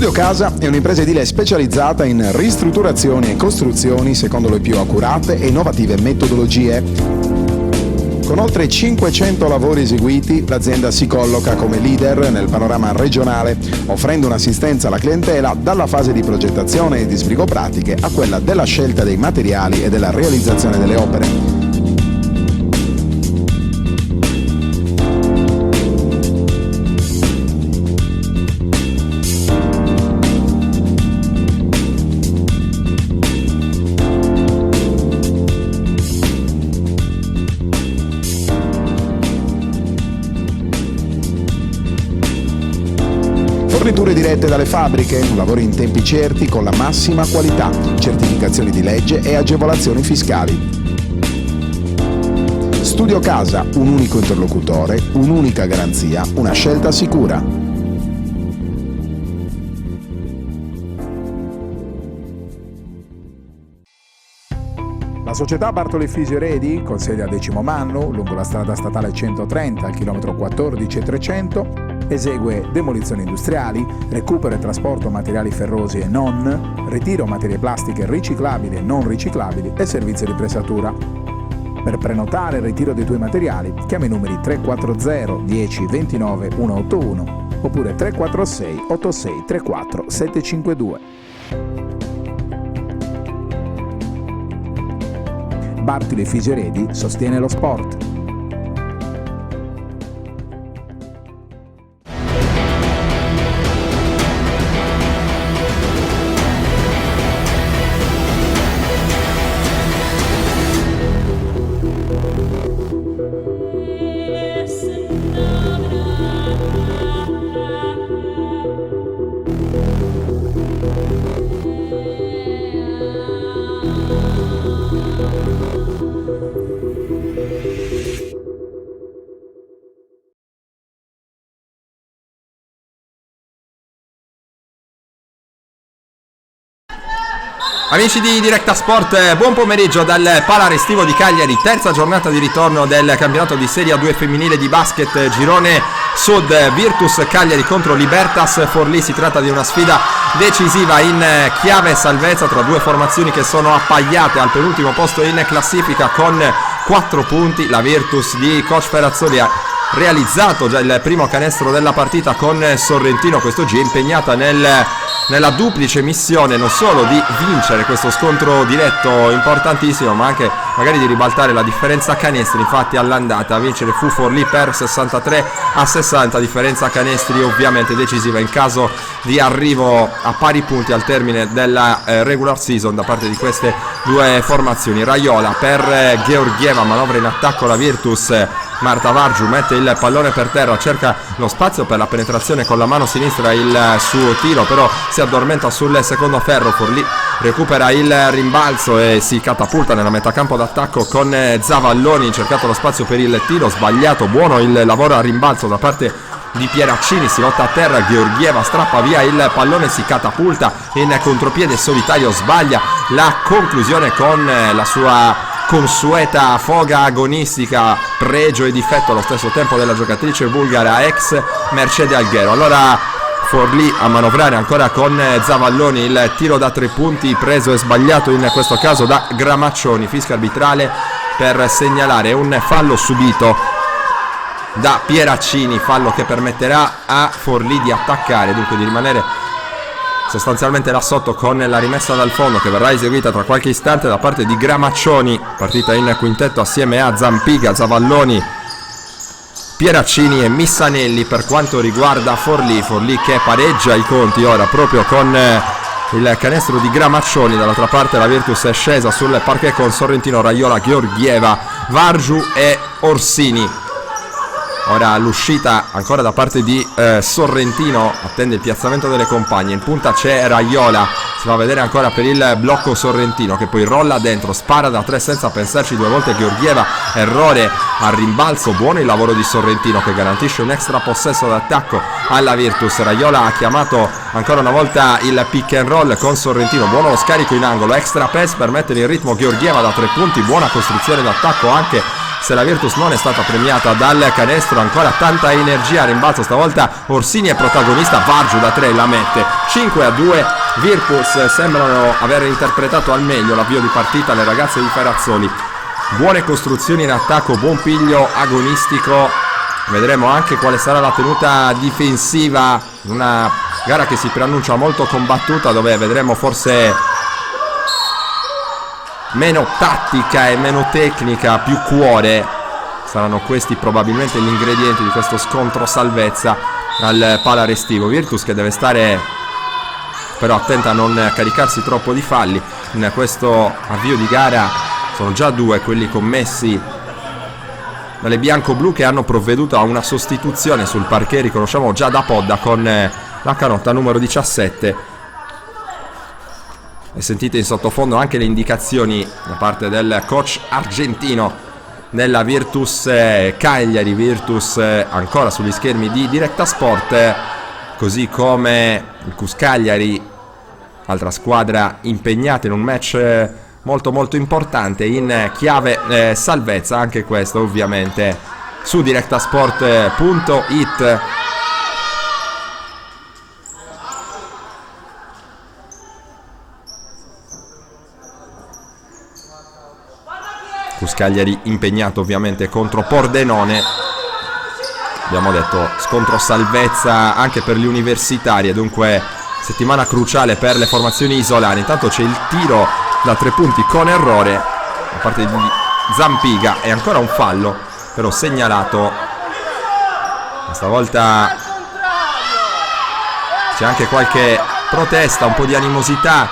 Studio Casa è un'impresa edile specializzata in ristrutturazioni e costruzioni secondo le più accurate e innovative metodologie. Con oltre 500 lavori eseguiti, l'azienda si colloca come leader nel panorama regionale, offrendo un'assistenza alla clientela dalla fase di progettazione e di sbrigo pratiche a quella della scelta dei materiali e della realizzazione delle opere. Forniture dirette dalle fabbriche, lavori in tempi certi con la massima qualità, certificazioni di legge e agevolazioni fiscali. Studio Casa, un unico interlocutore, un'unica garanzia, una scelta sicura. La società Bartoli Fisio-Redi, con sede a Decimo Mannu, lungo la strada statale 130 al chilometro 14 e 300, esegue demolizioni industriali, recupero e trasporto materiali ferrosi e non, ritiro materie plastiche riciclabili e non riciclabili e servizio di pressatura. Per prenotare il ritiro dei tuoi materiali, chiama i numeri 340 10 29 181 oppure 346 86 34 752. Bartoli Fisio-Redi sostiene lo sport. Amici di Directa Sport, buon pomeriggio dal Palare estivo di Cagliari, terza giornata di ritorno del campionato di Serie A2 femminile di basket, girone Sud, Virtus Cagliari contro Libertas Forlì. Si tratta di una sfida decisiva in chiave salvezza tra due formazioni che sono appagliate al penultimo posto in classifica con 4 punti. La Virtus di coach Ferrazzoli ha realizzato già il primo canestro della partita con Sorrentino, quest'oggi è impegnata nella duplice missione non solo di vincere questo scontro diretto importantissimo, ma anche magari di ribaltare la differenza canestri. Infatti all'andata a vincere fu Forlì per 63-60, differenza canestri ovviamente decisiva in caso di arrivo a pari punti al termine della regular season da parte di queste due formazioni. Raiola per Georgieva, manovra in attacco la Virtus, Marta Vargiu mette il pallone per terra, cerca lo spazio per la penetrazione con la mano sinistra, il suo tiro però si addormenta sul secondo ferro. Forlì recupera il rimbalzo e si catapulta nella metà campo d'attacco con Zavalloni, cercato lo spazio per il tiro, sbagliato, buono il lavoro a rimbalzo da parte di Pieraccini, si lotta a terra, Georgieva strappa via il pallone, si catapulta in contropiede solitario, sbaglia la conclusione con la sua consueta foga agonistica, pregio e difetto allo stesso tempo della giocatrice bulgara ex Mercedes Alghero. Allora Forlì a manovrare ancora con Zavalloni, il tiro da 3 punti preso e sbagliato in questo caso da Gramaccioni, fischio arbitrale per segnalare un fallo subito da Pieraccini, fallo che permetterà a Forlì di attaccare, dunque di rimanere sostanzialmente là sotto con la rimessa dal fondo che verrà eseguita tra qualche istante da parte di Gramaccioni, partita in quintetto assieme a Zampiga, Zavalloni, Pieraccini e Missanelli per quanto riguarda Forlì che pareggia i conti ora proprio con il canestro di Gramaccioni. Dall'altra parte la Virtus è scesa sul parquet con Sorrentino, Raiola, Georgieva, Vargiu e Orsini. Ora l'uscita ancora da parte di Sorrentino, attende il piazzamento delle compagne, in punta c'è Raiola, si va a vedere ancora per il blocco Sorrentino che poi rolla dentro, spara da 3 senza pensarci 2 volte Georgieva, errore al rimbalzo, buono il lavoro di Sorrentino che garantisce un extra possesso d'attacco alla Virtus. Raiola ha chiamato ancora una volta il pick and roll con Sorrentino, buono lo scarico in angolo, extra pass per mettere in ritmo Georgieva da 3 punti, buona costruzione d'attacco anche se la Virtus non è stata premiata dal canestro. Ancora tanta energia a rimbalzo, stavolta Orsini è protagonista, Vargiu da 3 la mette. 5-2, Virtus sembrano aver interpretato al meglio l'avvio di partita le ragazze di Ferrazzoli. Buone costruzioni in attacco, buon piglio agonistico. Vedremo anche quale sarà la tenuta difensiva, una gara che si preannuncia molto combattuta, dove vedremo forse meno tattica e meno tecnica, più cuore. Saranno questi probabilmente gli ingredienti di questo scontro salvezza al Pala Restivo. Virtus che deve stare però attenta a non caricarsi troppo di falli in questo avvio di gara. Sono già 2 quelli commessi dalle bianco-blu, che hanno provveduto a una sostituzione sul parquet. Riconosciamo già da Podda con la canotta numero 17. E sentite in sottofondo anche le indicazioni da parte del coach argentino della Virtus Cagliari. Virtus ancora sugli schermi di Directa Sport, così come il Cus Cagliari, altra squadra impegnata in un match molto molto importante in chiave salvezza, anche questo ovviamente su directasport.it. Cus Cagliari impegnato ovviamente contro Pordenone, abbiamo detto scontro salvezza anche per le universitarie, dunque settimana cruciale per le formazioni isolane. Intanto c'è il tiro da 3 punti con errore da parte di Zampiga e ancora un fallo però segnalato. Stavolta c'è anche qualche protesta, un po' di animosità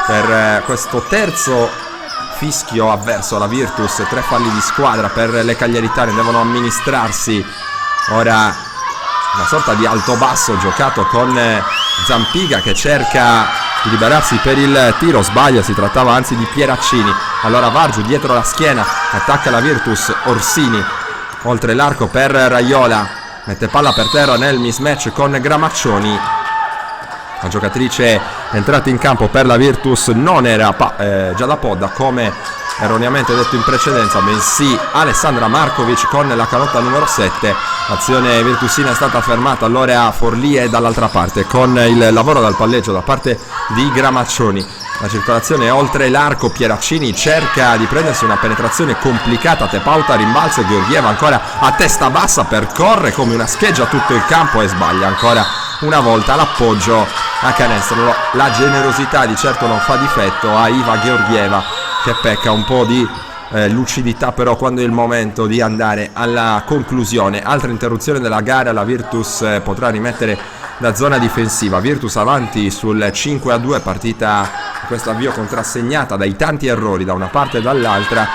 per questo terzo fischio avverso alla Virtus. 3 falli di squadra per le cagliaritane, devono amministrarsi ora una sorta di alto-basso giocato con Zampiga che cerca di liberarsi per il tiro, sbaglia, si trattava anzi di Pieraccini. Allora Vargiu dietro la schiena, attacca la Virtus, Orsini oltre l'arco per Raiola, mette palla per terra nel mismatch con Gramaccioni. La giocatrice entrata in campo per la Virtus non era Giada Podda, come erroneamente detto in precedenza, bensì Alessandra Markovic con la canotta numero 7. L'azione virtusina è stata fermata allora a Forlì e dall'altra parte con il lavoro dal palleggio da parte di Gramaccioni. La circolazione oltre l'arco, Pieraccini cerca di prendersi una penetrazione complicata, Tepauta rimbalza e Georgieva ancora a testa bassa, percorre come una scheggia tutto il campo e sbaglia ancora una volta l'appoggio a canestro. La generosità di certo non fa difetto a Iva Georgieva, che pecca un po' di lucidità però quando è il momento di andare alla conclusione. Altra interruzione della gara, la Virtus potrà rimettere da zona difensiva. Virtus avanti sul 5-2, partita questo avvio contrassegnata dai tanti errori da una parte e dall'altra.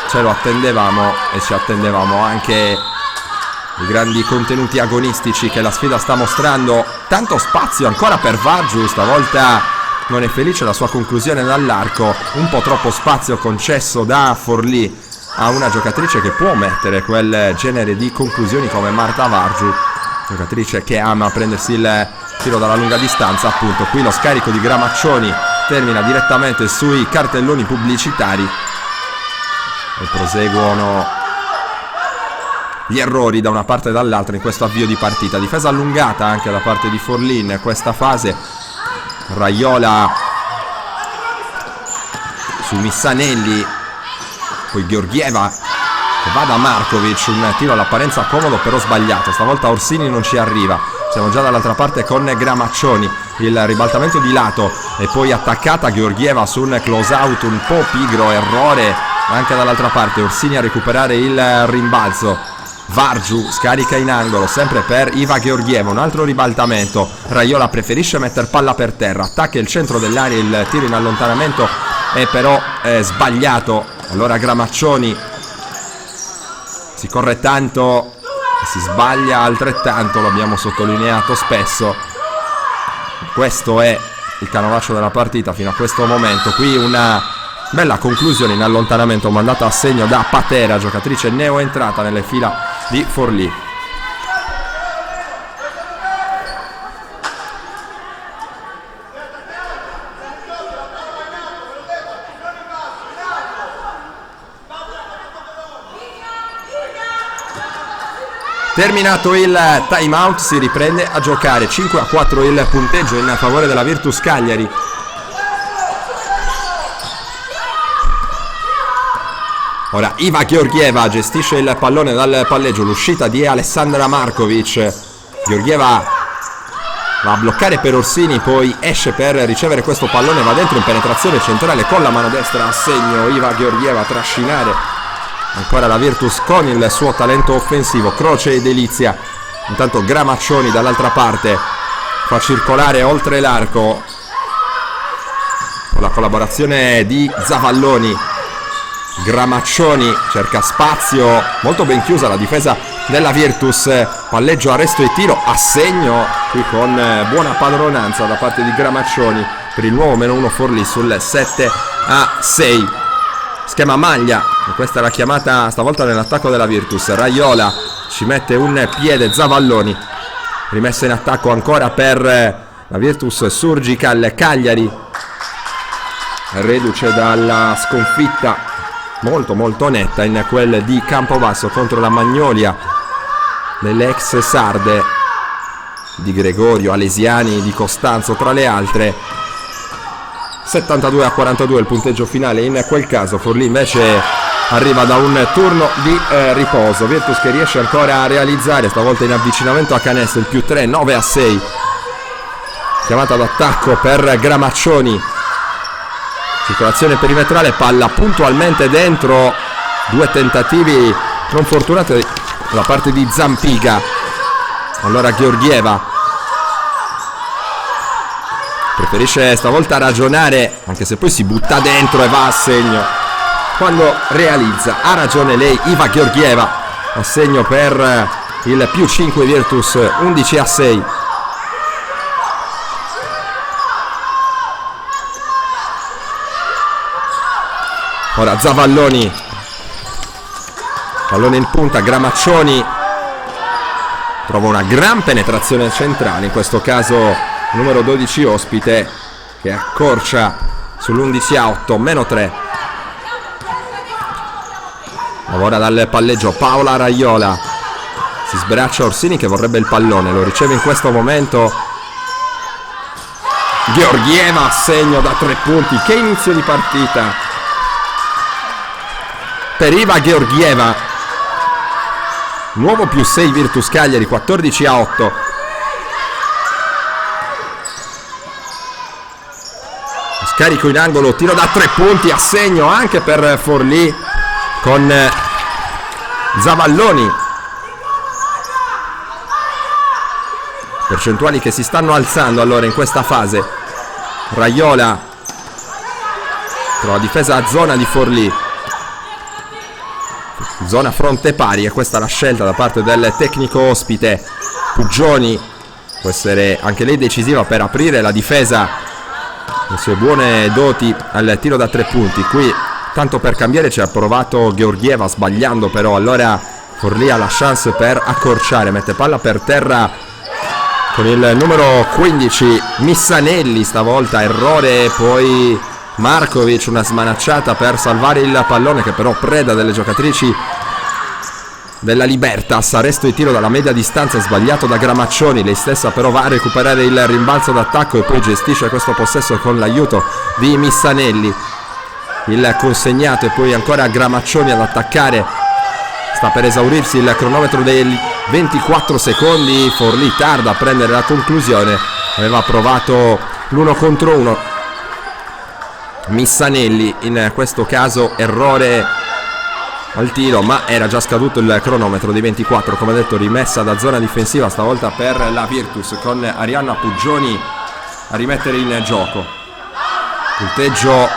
Ce lo attendevamo e ci attendevamo anche i grandi contenuti agonistici che la sfida sta mostrando. Tanto spazio ancora per Vargiu, stavolta non è felice la sua conclusione dall'arco, un po' troppo spazio concesso da Forlì a una giocatrice che può mettere quel genere di conclusioni come Marta Vargiu, giocatrice che ama prendersi il tiro dalla lunga distanza. Appunto qui lo scarico di Gramaccioni termina direttamente sui cartelloni pubblicitari e proseguono gli errori da una parte e dall'altra in questo avvio di partita. Difesa allungata anche da parte di Forlì in questa fase. Raiola su Missanelli, poi Georgieva che va da Markovic, un tiro all'apparenza comodo però sbagliato, stavolta Orsini non ci arriva. Siamo già dall'altra parte con Gramaccioni, il ribaltamento di lato e poi attaccata Georgieva su un close out un po' pigro, errore anche dall'altra parte. Orsini a recuperare il rimbalzo, Vargiu scarica in angolo sempre per Iva Georgieva, un altro ribaltamento. Raiola preferisce mettere palla per terra, attacca il centro dell'area, il tiro in allontanamento è però sbagliato. Allora Gramaccioni si corre tanto e si sbaglia altrettanto, lo abbiamo sottolineato spesso. Questo è il canovaccio della partita fino a questo momento. Qui una bella conclusione in allontanamento mandata a segno da Patera, giocatrice neoentrata nelle fila di Forlì. Terminato il time out si riprende a giocare. 5-4 il punteggio in favore della Virtus Cagliari. Ora Iva Georgieva gestisce il pallone dal palleggio, l'uscita di Alessandra Markovic. Georgieva va a bloccare per Orsini, poi esce per ricevere questo pallone, va dentro in penetrazione centrale con la mano destra a segno. Iva Georgieva a trascinare ancora la Virtus con il suo talento offensivo. Croce e Delizia, intanto Gramaccioni dall'altra parte fa circolare oltre l'arco con la collaborazione di Zavalloni. Gramaccioni cerca spazio, molto ben chiusa la difesa della Virtus. Palleggio, arresto e tiro a segno qui con buona padronanza da parte di Gramaccioni per il nuovo -1 Forlì sul 7-6. Schema maglia, questa è la chiamata stavolta nell'attacco della Virtus. Raiola ci mette un piede, Zavalloni, rimessa in attacco ancora per la Virtus Surgical Cagliari, reduce dalla sconfitta molto netta in quel di Campobasso contro la Magnolia delle ex sarde di Gregorio, Alesiani, di Costanzo tra le altre. 72-42 il punteggio finale in quel caso. Forlì invece arriva da un turno di riposo. Virtus che riesce ancora a realizzare, stavolta in avvicinamento a canestro, il +3, 9-6. Chiamata d'attacco per Gramaccioni, circolazione perimetrale, palla puntualmente dentro, due tentativi non fortunati da parte di Zampiga. Allora Georgieva preferisce stavolta ragionare, anche se poi si butta dentro e va a segno quando realizza. Ha ragione lei, Iva Georgieva, a segno per il +5 Virtus, 11-6. Ora Zavalloni, pallone in punta, Gramaccioni trova una gran penetrazione centrale, in questo caso numero 12 ospite, che accorcia sull'11-8, -3. Lavora dal palleggio Paola Raiola, si sbraccia Orsini che vorrebbe il pallone, lo riceve in questo momento Georgieva, segno da 3 punti. Che inizio di partita per Iva Georgieva. Nuovo +6 Virtus Cagliari, 14-8. Scarico in angolo, tiro da 3 punti a segno anche per Forlì con Zavalloni. Percentuali che si stanno alzando allora in questa fase. Raiola trova difesa a zona di Forlì, zona fronte pari, e questa è la scelta da parte del tecnico ospite. Puggioni può essere anche lei decisiva per aprire la difesa, le sue buone doti al tiro da 3 punti. Qui tanto per cambiare ci ha provato Georgieva, sbagliando però. Allora Forlì ha la chance per accorciare, mette palla per terra con il numero 15 Missanelli, stavolta errore, poi Markovic, una smanacciata per salvare il pallone che però preda delle giocatrici della Libertas. Arresto di tiro dalla media distanza sbagliato da Gramaccioni, lei stessa però va a recuperare il rimbalzo d'attacco e poi gestisce questo possesso con l'aiuto di Missanelli. Il consegnato e poi ancora Gramaccioni ad attaccare. Sta per esaurirsi il cronometro dei 24 secondi. Forlì tarda a prendere la conclusione, aveva provato l'1 contro 1 Missanelli, in questo caso errore al tiro, ma era già scaduto il cronometro dei 24. Come detto, rimessa da zona difensiva stavolta per la Virtus, con Arianna Puggioni a rimettere in gioco. Punteggio,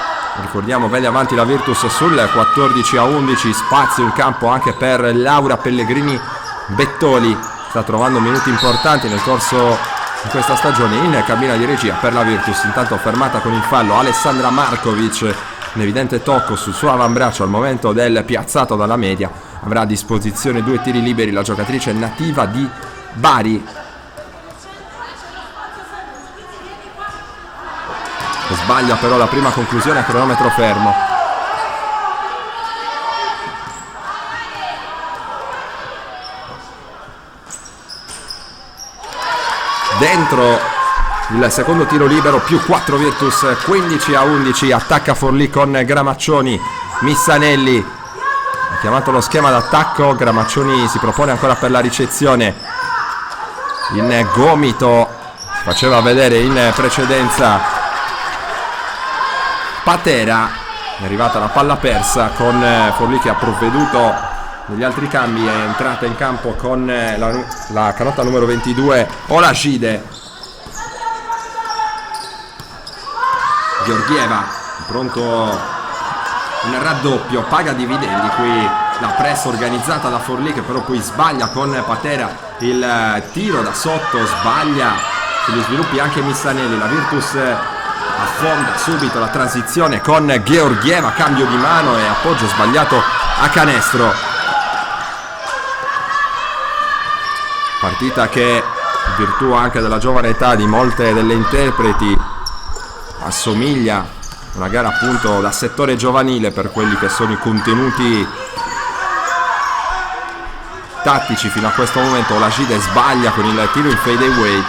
ricordiamo, vede avanti la Virtus sul 14-11. Spazio in campo anche per Laura Pellegrini Bettoli, sta trovando minuti importanti nel corso di questa stagione in cabina di regia per la Virtus. Intanto fermata con il fallo Alessandra Markovic, un evidente tocco sul suo avambraccio al momento del piazzato dalla media. Avrà a disposizione 2 tiri liberi la giocatrice nativa di Bari. Sbaglia però la prima conclusione a cronometro fermo. dentro il secondo tiro libero, più 4 Virtus, 15-11. Attacca Forlì con Gramaccioni. Missanelli ha chiamato lo schema d'attacco, Gramaccioni si propone ancora per la ricezione. In gomito si faceva vedere in precedenza Patera, è arrivata la palla persa con Forlì che ha provveduto negli altri cambi, è entrata in campo con la canotta numero 22 Olajide. Georgieva pronto un raddoppio, paga dividendi qui la pressa organizzata da Forlì, che però poi sbaglia con Patera il tiro da sotto, sbaglia sugli sviluppi anche Missanelli. La Virtus affonda subito la transizione con Georgieva, cambio di mano e appoggio sbagliato a canestro. Partita che, in virtù anche della giovane età di molte delle interpreti, assomiglia a una gara appunto da settore giovanile per quelli che sono i contenuti tattici fino a questo momento. Olajide sbaglia con il tiro in fade away.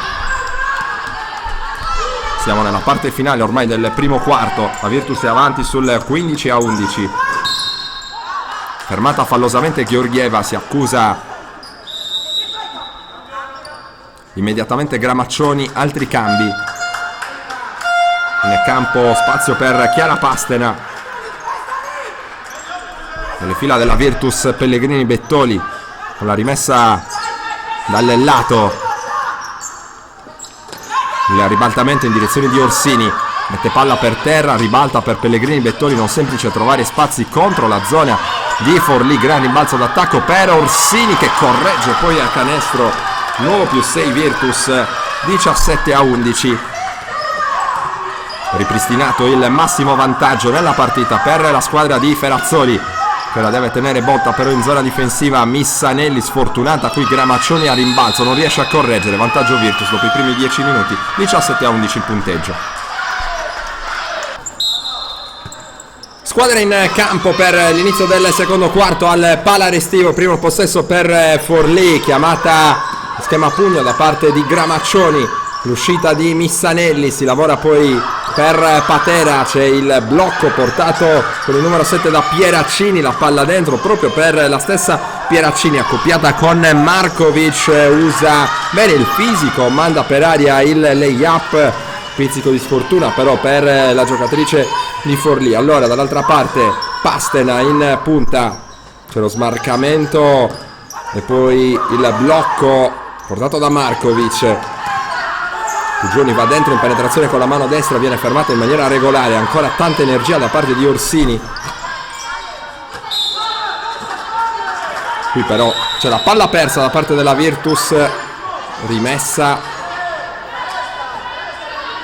Siamo nella parte finale ormai del primo quarto, la Virtus è avanti sul 15-11. Fermata fallosamente Georgieva, si accusa immediatamente Gramaccioni, altri cambi. In campo spazio per Chiara Pastena. Nelle fila della Virtus Pellegrini Bettoli con la rimessa dal lato. Il ribaltamento in direzione di Orsini, mette palla per terra, ribalta per Pellegrini Bettoli, non semplice trovare spazi contro la zona di Forlì. Gran rimbalzo d'attacco per Orsini che corregge poi a canestro. Nuovo più 6 Virtus, 17-11. Ripristinato il massimo vantaggio nella partita per la squadra di Ferazzoli, che ora deve tenere botta però in zona difensiva. Missanelli sfortunata qui, Gramaccioni a rimbalzo, non riesce a correggere, vantaggio Virtus dopo i primi 10 minuti, 17-11 il punteggio. Squadra in campo per l'inizio del secondo quarto al Pala Restivo, primo possesso per Forlì, chiamata schema pugno da parte di Gramaccioni, l'uscita di Missanelli, si lavora poi per Patera, c'è il blocco portato con il numero 7 da Pieraccini, la palla dentro proprio per la stessa Pieraccini, accoppiata con Markovic, usa bene il fisico, manda per aria il layup, pizzico di sfortuna però per la giocatrice di Forlì. Allora dall'altra parte Pastena in punta, c'è lo smarcamento e poi il blocco portato da Markovic. Pugioni va dentro in penetrazione con la mano destra, viene fermato in maniera regolare, ancora tanta energia da parte di Orsini. Qui però c'è la palla persa da parte della Virtus, rimessa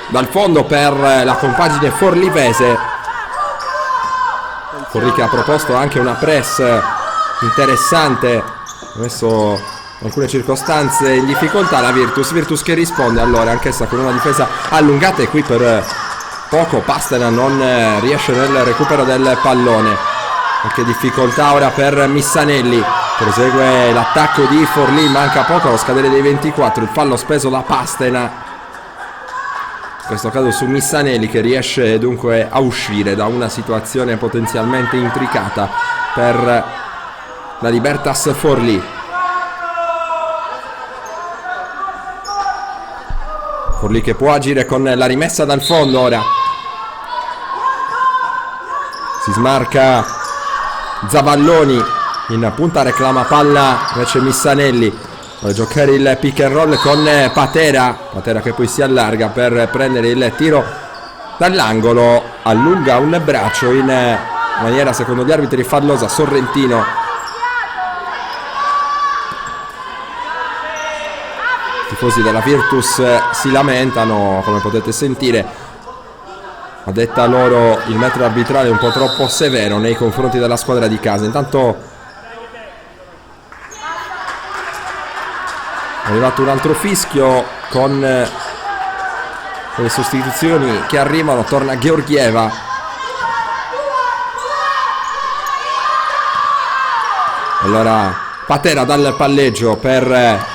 dal fondo per la compagine forlivese. Forlì che ha proposto anche una press interessante, ha messo in alcune circostanze in difficoltà la Virtus che risponde allora anch'essa con una difesa allungata, e qui per poco Pastena non riesce nel recupero del pallone. Anche difficoltà ora per Missanelli, prosegue l'attacco di Forlì, manca poco allo scadere dei 24, il fallo speso da Pastena, in questo caso su Missanelli, che riesce dunque a uscire da una situazione potenzialmente intricata per la Libertas Forlì. Forlì che può agire con la rimessa dal fondo ora. Si smarca Zavalloni, in punta reclama palla invece Missanelli. Vuole giocare il pick and roll con Patera che poi si allarga per prendere il tiro dall'angolo, allunga un braccio in maniera secondo gli arbitri fallosa. Sorrentino. I tifosi della Virtus si lamentano, come potete sentire, a detta loro il metro arbitrale è un po' troppo severo nei confronti della squadra di casa. Intanto è arrivato un altro fischio con le sostituzioni che arrivano, torna Georgieva. Allora Patera dal palleggio per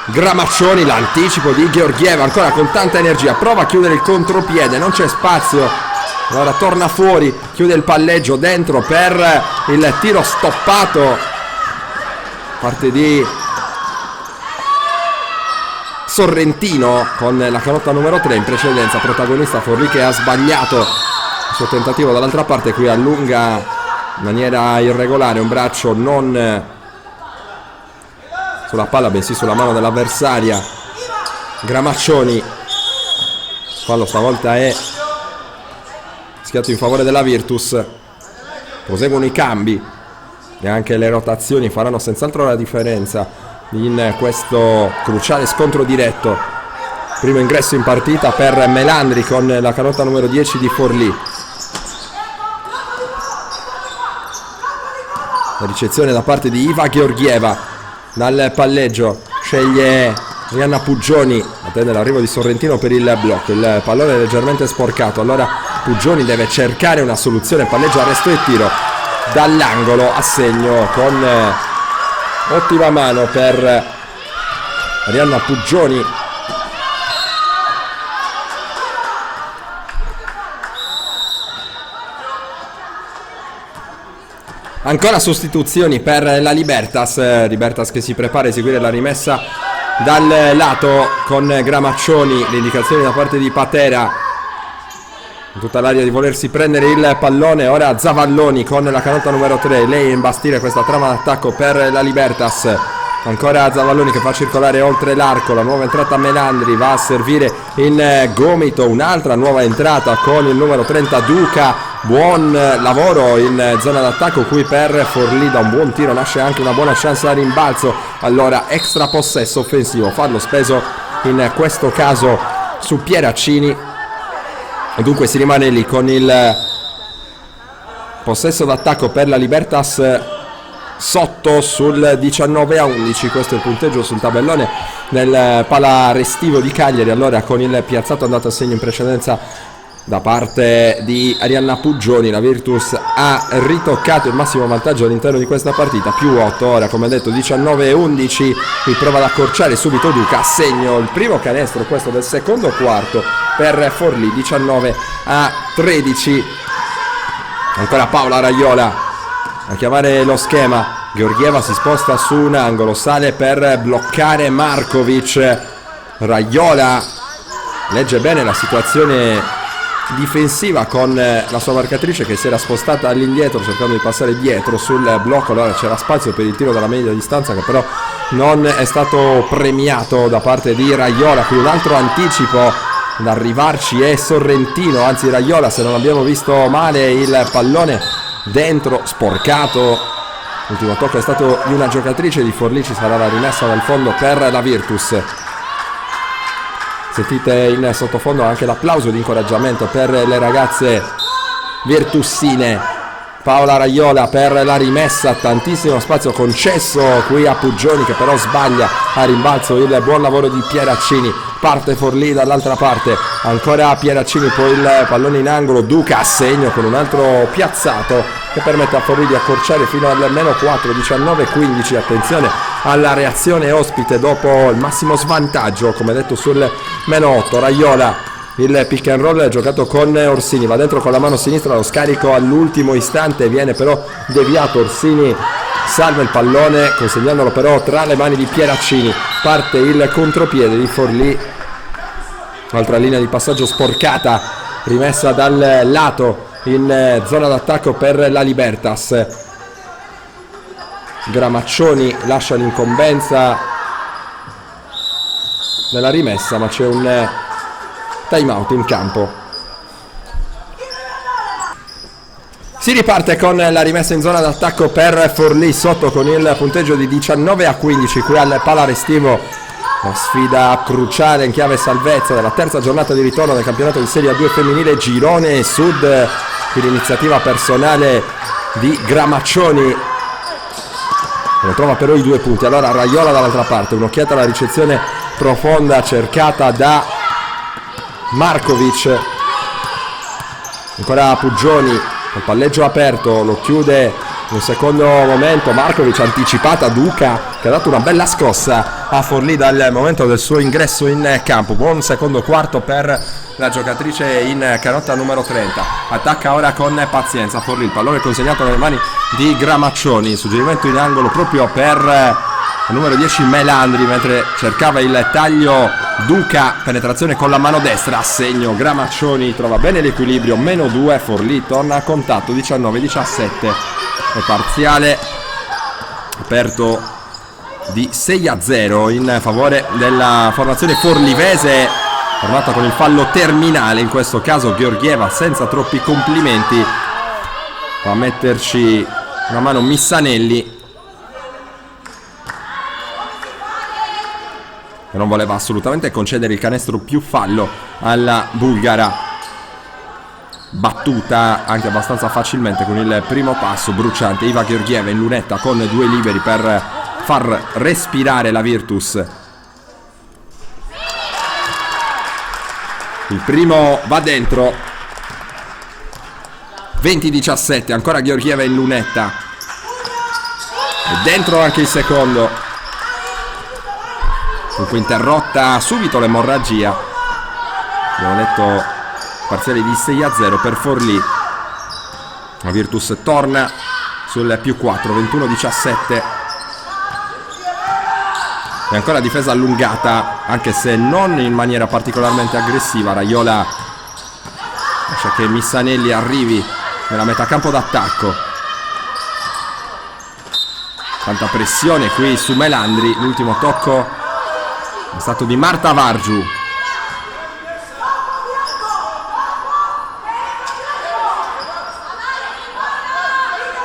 Gramaccioni, l'anticipo di Georgieva ancora con tanta energia, prova a chiudere il contropiede, non c'è spazio, allora torna fuori, chiude il palleggio dentro per il tiro stoppato, parte di Sorrentino con la canotta numero 3, in precedenza protagonista Forlì che ha sbagliato il suo tentativo dall'altra parte, qui allunga in maniera irregolare un braccio non sulla palla bensì sulla mano dell'avversaria. Gramaccioni, fallo stavolta è schiato in favore della Virtus, proseguono i cambi e anche le rotazioni faranno senz'altro la differenza in questo cruciale scontro diretto. Primo ingresso in partita per Melandri con la canotta numero 10 di Forlì. La ricezione da parte di Iva Georgieva dal palleggio, sceglie Arianna Puggioni, attende l'arrivo di Sorrentino per il blocco, il pallone è leggermente sporcato, allora Puggioni deve cercare una soluzione, palleggio, arresto e tiro dall'angolo a segno con ottima mano per Arianna Puggioni. Ancora sostituzioni per la Libertas che si prepara a eseguire la rimessa dal lato con Gramaccioni, le indicazioni da parte di Patera in tutta l'area di volersi prendere il pallone. Ora Zavalloni con la canotta numero 3, lei a imbastire questa trama d'attacco per la Libertas. Ancora Zavalloni che fa circolare oltre l'arco, la nuova entrata Melandri, va a servire in gomito, un'altra nuova entrata con il numero 30 Duca. Buon lavoro in zona d'attacco qui per Forlì, da un buon tiro nasce anche una buona chance a rimbalzo, allora extra possesso offensivo, fallo speso in questo caso su Pieraccini e dunque si rimane lì con il possesso d'attacco per la Libertas sotto sul 19-11, questo è il punteggio sul tabellone del palarestivo di Cagliari. Allora con il piazzato andato a segno in precedenza da parte di Arianna Puggioni, la Virtus ha ritoccato il massimo vantaggio all'interno di questa partita, più 8, ora come detto 19-11, qui prova ad accorciare subito Duca, segno il primo canestro, questo del secondo quarto per Forlì, 19-13. Ancora Paola Raiola a chiamare lo schema, Georgieva si sposta su un angolo, sale per bloccare Markovic, Raiola legge bene la situazione difensiva con la sua marcatrice che si era spostata all'indietro cercando di passare dietro sul blocco, allora c'era spazio per il tiro dalla media distanza che però non è stato premiato da parte di Raiola. Qui un altro anticipo ad arrivarci è Sorrentino, anzi Raiola, se non abbiamo visto male, il pallone dentro sporcato, l'ultimo tocco è stato di una giocatrice di Forlì, ci sarà la rimessa dal fondo per la Virtus. Sentite in sottofondo anche l'applauso di incoraggiamento per le ragazze virtussine. Paola Raiola per la rimessa, tantissimo spazio concesso qui a Puggioni che però sbaglia a rimbalzo il buon lavoro di Pieraccini. Parte Forlì dall'altra parte, ancora Pieraccini, poi il pallone in angolo, Duca a segno con un altro piazzato che permette a Forlì di accorciare fino al meno 4, 19-15. Attenzione alla reazione ospite dopo il massimo svantaggio, come detto, sul meno 8. Raiola, il pick and roll giocato con Orsini, va dentro con la mano sinistra, lo scarico all'ultimo istante viene però deviato, Orsini salva il pallone consegnandolo però tra le mani di Pieraccini, parte il contropiede di Forlì, altra linea di passaggio sporcata rimessa dal lato in zona d'attacco per la Libertas. Gramaccioni lascia l'incombenza nella rimessa, ma c'è un time out in campo. Si riparte con la rimessa in zona d'attacco per Forlì, sotto con il punteggio di 19-15 qui al Palarestivo. La sfida cruciale in chiave salvezza della terza giornata di ritorno del campionato di Serie A2 femminile Girone Sud, qui l'iniziativa personale di Gramaccioni, ne trova però i 2 punti. Allora Raiola dall'altra parte, un'occhiata alla ricezione profonda cercata da Markovic, ancora Puggioni, il palleggio aperto, lo chiude un secondo momento Markovic anticipata Duca, che ha dato una bella scossa a Forlì dal momento del suo ingresso in campo. Buon secondo quarto per la giocatrice in canotta numero 30. Attacca ora con pazienza Forlì, il pallone consegnato nelle mani di Gramaccioni, suggerimento in angolo proprio per il numero 10 Melandri, mentre cercava il taglio Duca, penetrazione con la mano destra, a segno Gramaccioni, trova bene l'equilibrio, -2, Forlì torna a contatto, 19-17, e parziale aperto di 6-0 in favore della formazione forlivese, formata con il fallo terminale, in questo caso Georgieva senza troppi complimenti, va a metterci una mano Missanelli, che non voleva assolutamente concedere il canestro più fallo alla bulgara, battuta anche abbastanza facilmente con il primo passo bruciante. Iva Georgieva in lunetta con 2 liberi per far respirare la Virtus. Il primo va dentro, 20-17, ancora Georgieva in lunetta, e dentro anche il secondo. Dunque interrotta subito l'emorragia, abbiamo detto parziale di 6-0 per Forlì. La Virtus torna sul +4, 21-17, e ancora difesa allungata, anche se non in maniera particolarmente aggressiva. Raiola lascia che Missanelli arrivi nella metacampo d'attacco, tanta pressione qui su Melandri, l'ultimo tocco è stato di Marta Vargiu.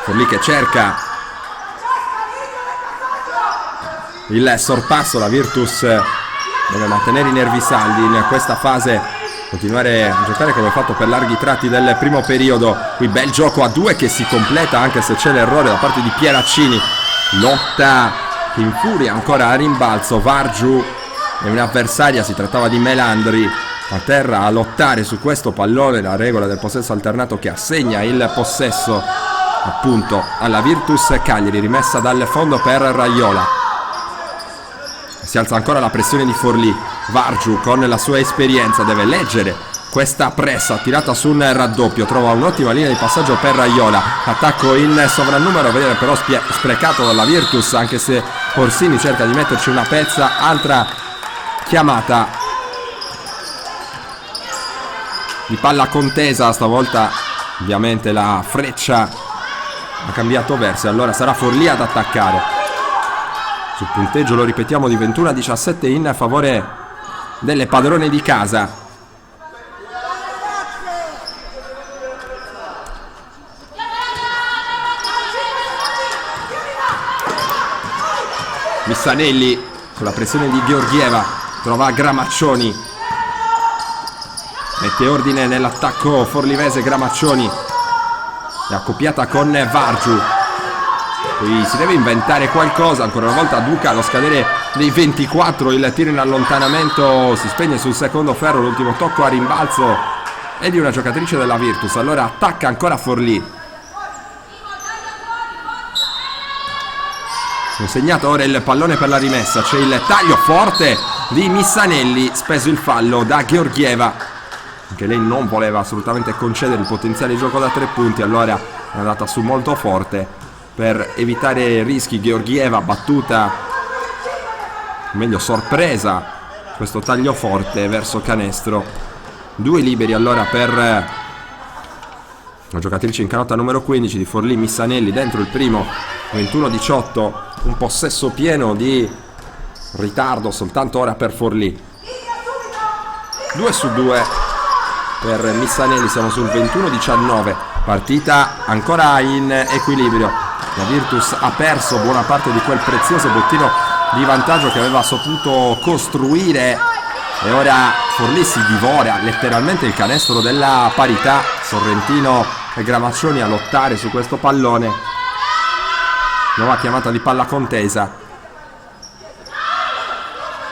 Forlì che cerca il sorpasso, la Virtus deve mantenere i nervi saldi in questa fase, continuare a giocare come fatto per larghi tratti del primo periodo. Qui bel gioco a 2 che si completa, anche se c'è l'errore da parte di Pieraccini. Lotta che infuria ancora a rimbalzo Vargiu e un'avversaria, si trattava di Melandri, a terra a lottare su questo pallone. La regola del possesso alternato che assegna il possesso appunto alla Virtus Cagliari, rimessa dal fondo per Raiola. Si alza ancora la pressione di Forlì. Vargiu con la sua esperienza deve leggere questa pressa tirata su un raddoppio, trova un'ottima linea di passaggio per Raiola, attacco in sovrannumero, viene però sprecato dalla Virtus, anche se Orsini cerca di metterci una pezza. Altra chiamata di palla contesa, stavolta ovviamente la freccia ha cambiato verso, e allora sarà Forlì ad attaccare. Sul punteggio, lo ripetiamo, di 21-17 in favore delle padrone di casa. Missanelli con la pressione di Georgieva trova Gramaccioni, mette ordine nell'attacco forlivese. Gramaccioni è accoppiata con Vargiu, qui si deve inventare qualcosa. Ancora una volta Duca allo scadere dei 24, il tiro in allontanamento si spegne sul secondo ferro, l'ultimo tocco a rimbalzo è di una giocatrice della Virtus. Allora attacca ancora Forlì, consegnato ora il pallone per la rimessa, c'è il taglio forte di Missanelli, speso il fallo da Georgieva, anche lei non voleva assolutamente concedere il potenziale gioco da 3 punti, allora è andata su molto forte per evitare rischi. Georgieva battuta, meglio sorpresa, questo taglio forte verso canestro. 2 liberi allora per la giocatrice in canotta numero 15 di Forlì, Missanelli, dentro il primo, 21-18, un possesso pieno di ritardo soltanto ora per Forlì. 2 su 2 per Missanelli, siamo sul 21-19, partita ancora in equilibrio. La Virtus ha perso buona parte di quel prezioso bottino di vantaggio che aveva saputo costruire, e ora Forlì si divora letteralmente il canestro della parità. Sorrentino e Gramaccioni a lottare su questo pallone. Nuova chiamata di palla contesa.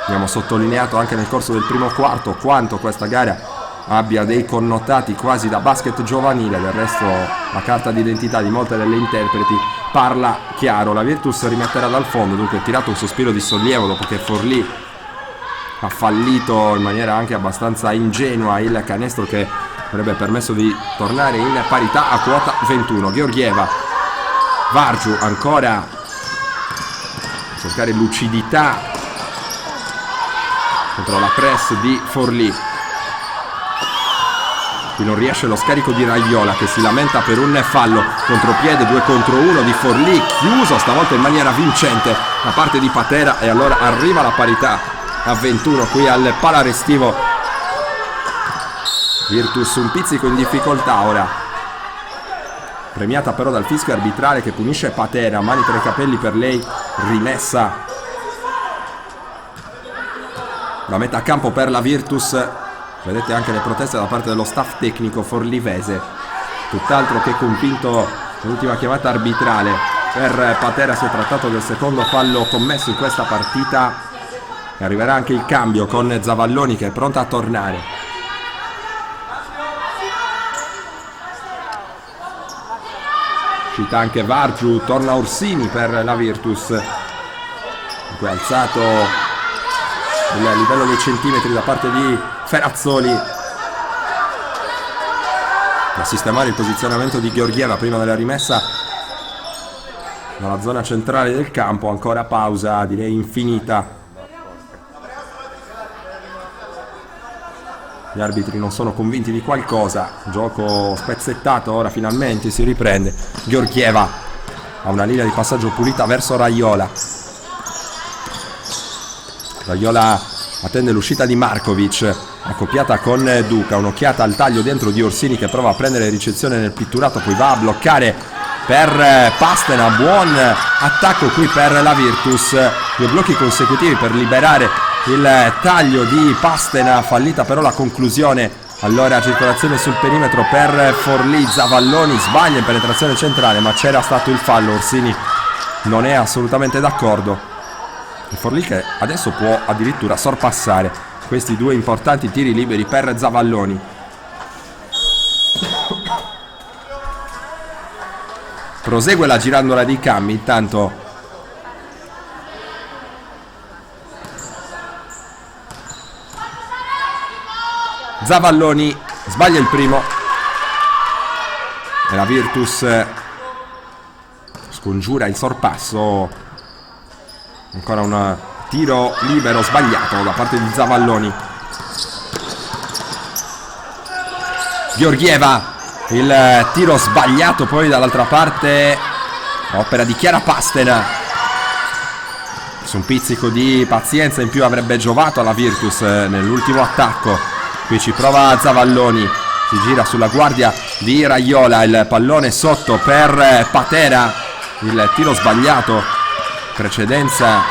Abbiamo sottolineato anche nel corso del primo quarto quanto questa gara abbia dei connotati quasi da basket giovanile. Del resto la carta d'identità di molte delle interpreti parla chiaro. La Virtus rimetterà dal fondo, dunque tirato un sospiro di sollievo dopo che Forlì ha fallito in maniera anche abbastanza ingenua il canestro che avrebbe permesso di tornare in parità a quota 21. Georgieva, Vargiu ancora a cercare lucidità contro la press di Forlì. Qui non riesce lo scarico di Raiola che si lamenta per un fallo. Contropiede 2 contro 1 di Forlì, chiuso stavolta in maniera vincente da parte di Patera, e allora arriva la parità a 21 qui al Palarestivo. Virtus un pizzico in difficoltà ora, premiata però dal fischio arbitrale che punisce Patera. Mani tra i capelli per lei, rimessa da metà campo per la Virtus. Vedete anche le proteste da parte dello staff tecnico forlivese, tutt'altro che convinto l'ultima chiamata arbitrale. Per Patera si è trattato del secondo fallo commesso in questa partita e arriverà anche il cambio con Zavalloni che è pronta a tornare. Uscita anche Vargiu, torna Orsini per la Virtus, dunque alzato il livello dei centimetri da parte di Ferazzoli per sistemare il posizionamento di Georgieva prima della rimessa dalla zona centrale del campo. Ancora pausa direi infinita, gli arbitri non sono convinti di qualcosa, gioco spezzettato, ora finalmente si riprende. Georgieva ha una linea di passaggio pulita verso Raiola. Raiola attende l'uscita di Markovic, accoppiata con Duca, un'occhiata al taglio dentro di Orsini che prova a prendere ricezione nel pitturato, poi va a bloccare per Pastena. Buon attacco qui per la Virtus, 2 blocchi consecutivi per liberare il taglio di Pastena, fallita però la conclusione. Allora circolazione sul perimetro per Forlì, Zavalloni sbaglia in penetrazione centrale ma c'era stato il fallo. Orsini non è assolutamente d'accordo. Il Forlì che adesso può addirittura sorpassare questi 2 importanti tiri liberi per Zavalloni. Prosegue la girandola dei cambi, intanto Zavalloni sbaglia il primo e la Virtus scongiura il sorpasso. Ancora un tiro libero sbagliato da parte di Zavalloni. Georgieva, il tiro sbagliato poi dall'altra parte, opera di Chiara Pastena. Su un pizzico di pazienza in più avrebbe giovato alla Virtus nell'ultimo attacco. Qui ci prova Zavalloni, si gira sulla guardia di Raiola, il pallone sotto per Patera, il tiro sbagliato. Precedenza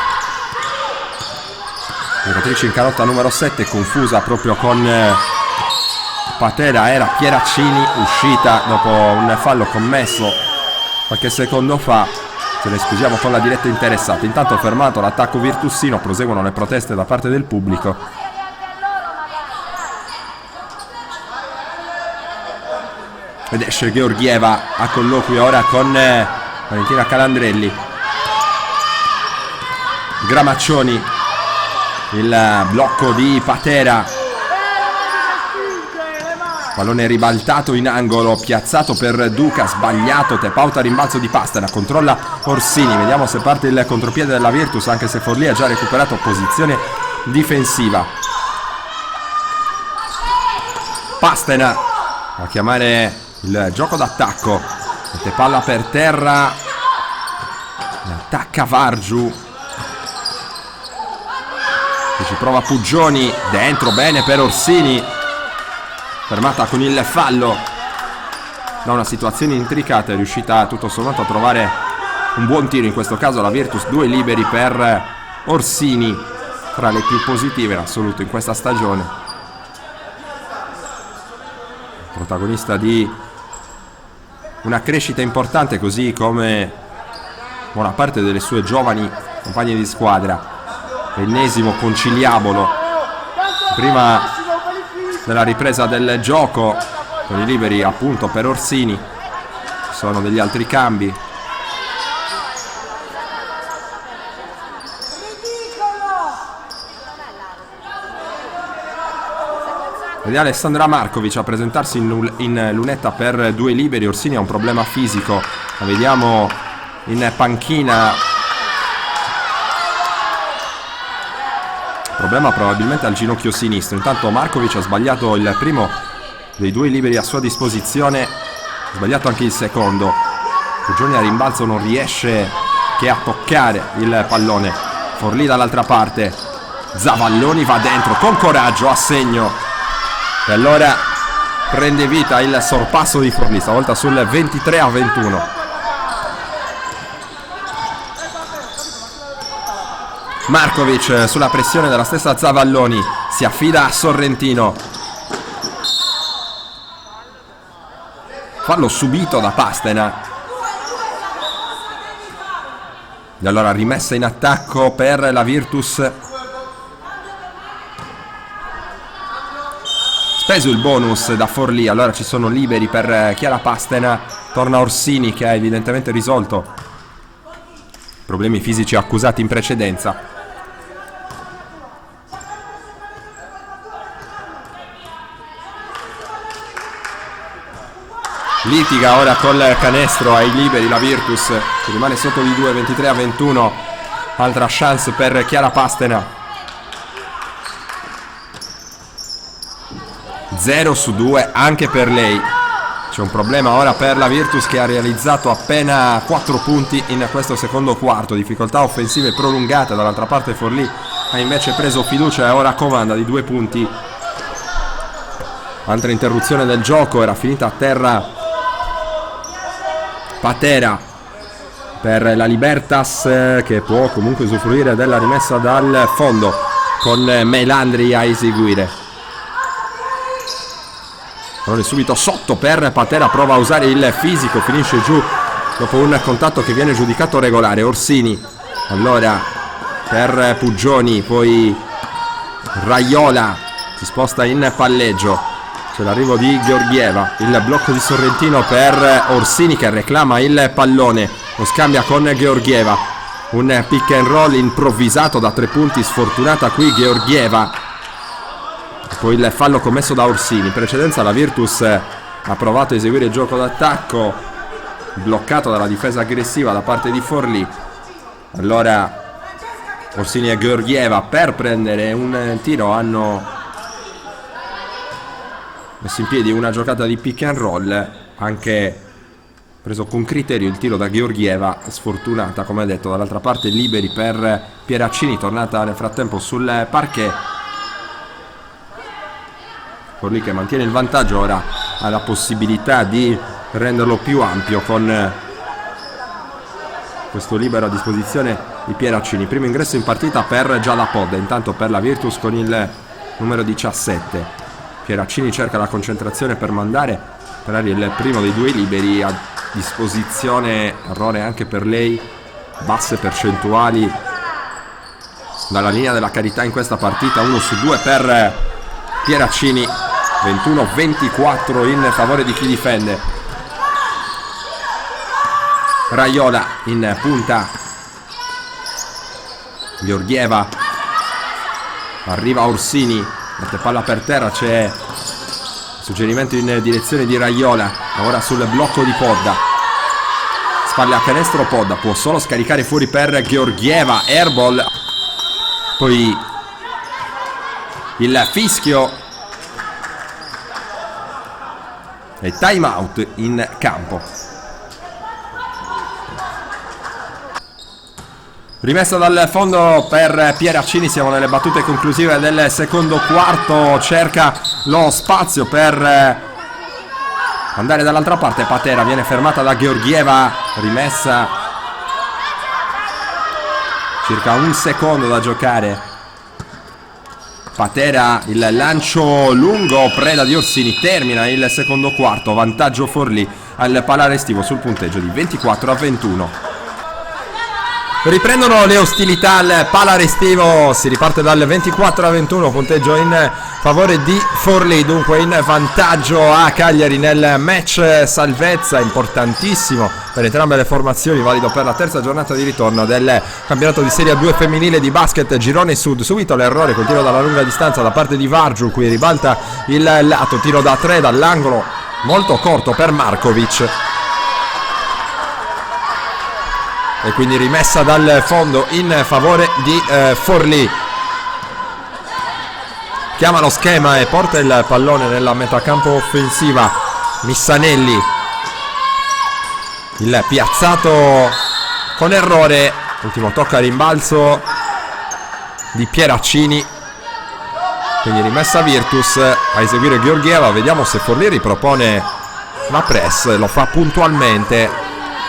giocatrice in calotta numero 7, confusa proprio con Patera, era Pieraccini, uscita dopo un fallo commesso qualche secondo fa. Ce ne scusiamo con la diretta interessata. Intanto fermato l'attacco virtussino, proseguono le proteste da parte del pubblico. Ed esce Georgieva a colloquio ora con Valentina Calandrelli. Gramaccioni, il blocco di Patera, pallone ribaltato in angolo, piazzato per Duca, sbagliato, tap out a rimbalzo di Pastena, controlla Orsini, vediamo se parte il contropiede della Virtus, anche se Forlì ha già recuperato posizione difensiva. Pastena a chiamare il gioco d'attacco, mette palla per terra, attacca Vargiu. Ci prova Puggioni, dentro, bene per Orsini, fermata con il fallo. Da una situazione intricata è riuscita tutto sommato a trovare un buon tiro, in questo caso la Virtus. 2 liberi per Orsini, tra le più positive in assoluto in questa stagione. Protagonista di una crescita importante, così come buona parte delle sue giovani compagne di squadra. Ennesimo conciliabolo prima della ripresa del gioco, con i liberi appunto per Orsini. Ci sono degli altri cambi. ed è Alessandra Markovic a presentarsi in lunetta per due liberi. Orsini ha un problema fisico, la vediamo in panchina, problema probabilmente al ginocchio sinistro. Intanto Markovic ha sbagliato il primo dei due liberi a sua disposizione, ha sbagliato anche il secondo. Pugioni a rimbalzo non riesce che a toccare il pallone. Forlì dall'altra parte, Zavalloni va dentro con coraggio, a segno, e allora prende vita il sorpasso di Forlì, stavolta sul 23-21. Markovic sulla pressione della stessa Zavalloni, si affida a Sorrentino, fallo subito da Pastena. E allora rimessa in attacco per la Virtus. Speso il bonus da Forlì, allora ci sono liberi per Chiara Pastena. Torna Orsini che ha evidentemente risolto problemi fisici accusati in precedenza. Litiga ora col canestro ai liberi la Virtus, che rimane sotto di 2, 23-21. Altra chance per Chiara Pastena. 0 su 2 anche per lei. C'è un problema ora per la Virtus, che ha realizzato appena 4 punti in questo secondo quarto. Difficoltà offensive prolungate. Dall'altra parte Forlì ha invece preso fiducia e ora comanda di 2 punti. Altra interruzione del gioco, era finita a terra Patera per la Libertas, che può comunque usufruire della rimessa dal fondo con Melandri a eseguire. Allora subito sotto per Patera, prova a usare il fisico, finisce giù dopo un contatto che viene giudicato regolare. Orsini allora per Pugioni, poi Raiola si sposta in palleggio. C'è l'arrivo di Georgieva, il blocco di Sorrentino per Orsini che reclama il pallone, lo scambia con Georgieva, un pick and roll improvvisato da 3 punti, sfortunata qui Georgieva, poi il fallo commesso da Orsini. In precedenza la Virtus ha provato a eseguire il gioco d'attacco, bloccato dalla difesa aggressiva da parte di Forlì. Allora Orsini e Georgieva per prendere un tiro hanno messo in piedi una giocata di pick and roll, anche preso con criterio il tiro da Georgieva, sfortunata come detto. Dall'altra parte liberi per Pieraccini, tornata nel frattempo sul parquet. Forlì che mantiene il vantaggio, ora ha la possibilità di renderlo più ampio con questo libero a disposizione di Pieraccini. Primo ingresso in partita per Giada Pod, intanto per la Virtus con il numero 17. Pieraccini cerca la concentrazione per mandare per il primo dei 2 liberi a disposizione. Errore anche per lei, basse percentuali dalla linea della carità in questa partita. 1 su 2 per Pieraccini, 21-24 in favore di chi difende. Raiola in punta, Georgieva, arriva Orsini, mette palla per terra, c'è suggerimento in direzione di Raiola, ora sul blocco di Podda, spalle a canestro Podda, può solo scaricare fuori per Georgieva, airball, poi il fischio e time out in campo. Rimessa dal fondo per Pieraccini, siamo nelle battute conclusive del secondo quarto, cerca lo spazio per andare dall'altra parte. Patera viene fermata da Georgieva, rimessa, circa un secondo da giocare. Patera, il lancio lungo, preda di Orsini, termina il secondo quarto, vantaggio Forlì al Palarestivo sul punteggio di 24-21. Riprendono le ostilità al Pala Restivo, si riparte dal 24-21, punteggio in favore di Forlì, dunque in vantaggio a Cagliari nel match salvezza, importantissimo per entrambe le formazioni, valido per la terza giornata di ritorno del campionato di Serie 2 femminile di basket girone sud. Subito l'errore col tiro dalla lunga distanza da parte di Vargiu, qui ribalta il lato, tiro da 3 dall'angolo molto corto per Markovic. E quindi rimessa dal fondo in favore di Forlì. Chiama lo schema e porta il pallone nella metacampo offensiva Missanelli. Il piazzato con errore, ultimo tocco a rimbalzo di Pieraccini. Quindi rimessa Virtus, a eseguire Georgieva. Vediamo se Forlì ripropone la press, lo fa puntualmente.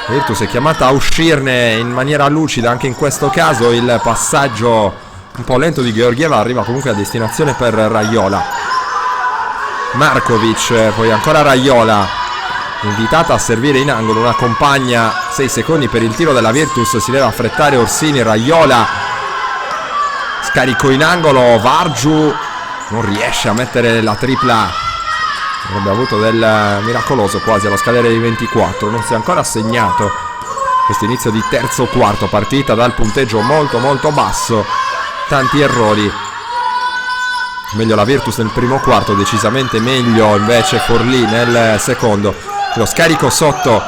Virtus è chiamata a uscirne in maniera lucida anche in questo caso. Il passaggio un po' lento di Georgieva arriva comunque a destinazione per Raiola. Markovic, poi ancora Raiola, invitata a servire in angolo una compagna. 6 secondi per il tiro della Virtus, si deve affrettare Orsini. Raiola, scarico in angolo, Vargiu non riesce a mettere la tripla. Avrebbe avuto del miracoloso quasi allo scadere di 24. Non si è ancora assegnato questo inizio di terzo quarto, partita dal punteggio molto molto basso, tanti errori. Meglio la Virtus nel primo quarto, decisamente meglio invece Forlì nel secondo. Lo scarico sotto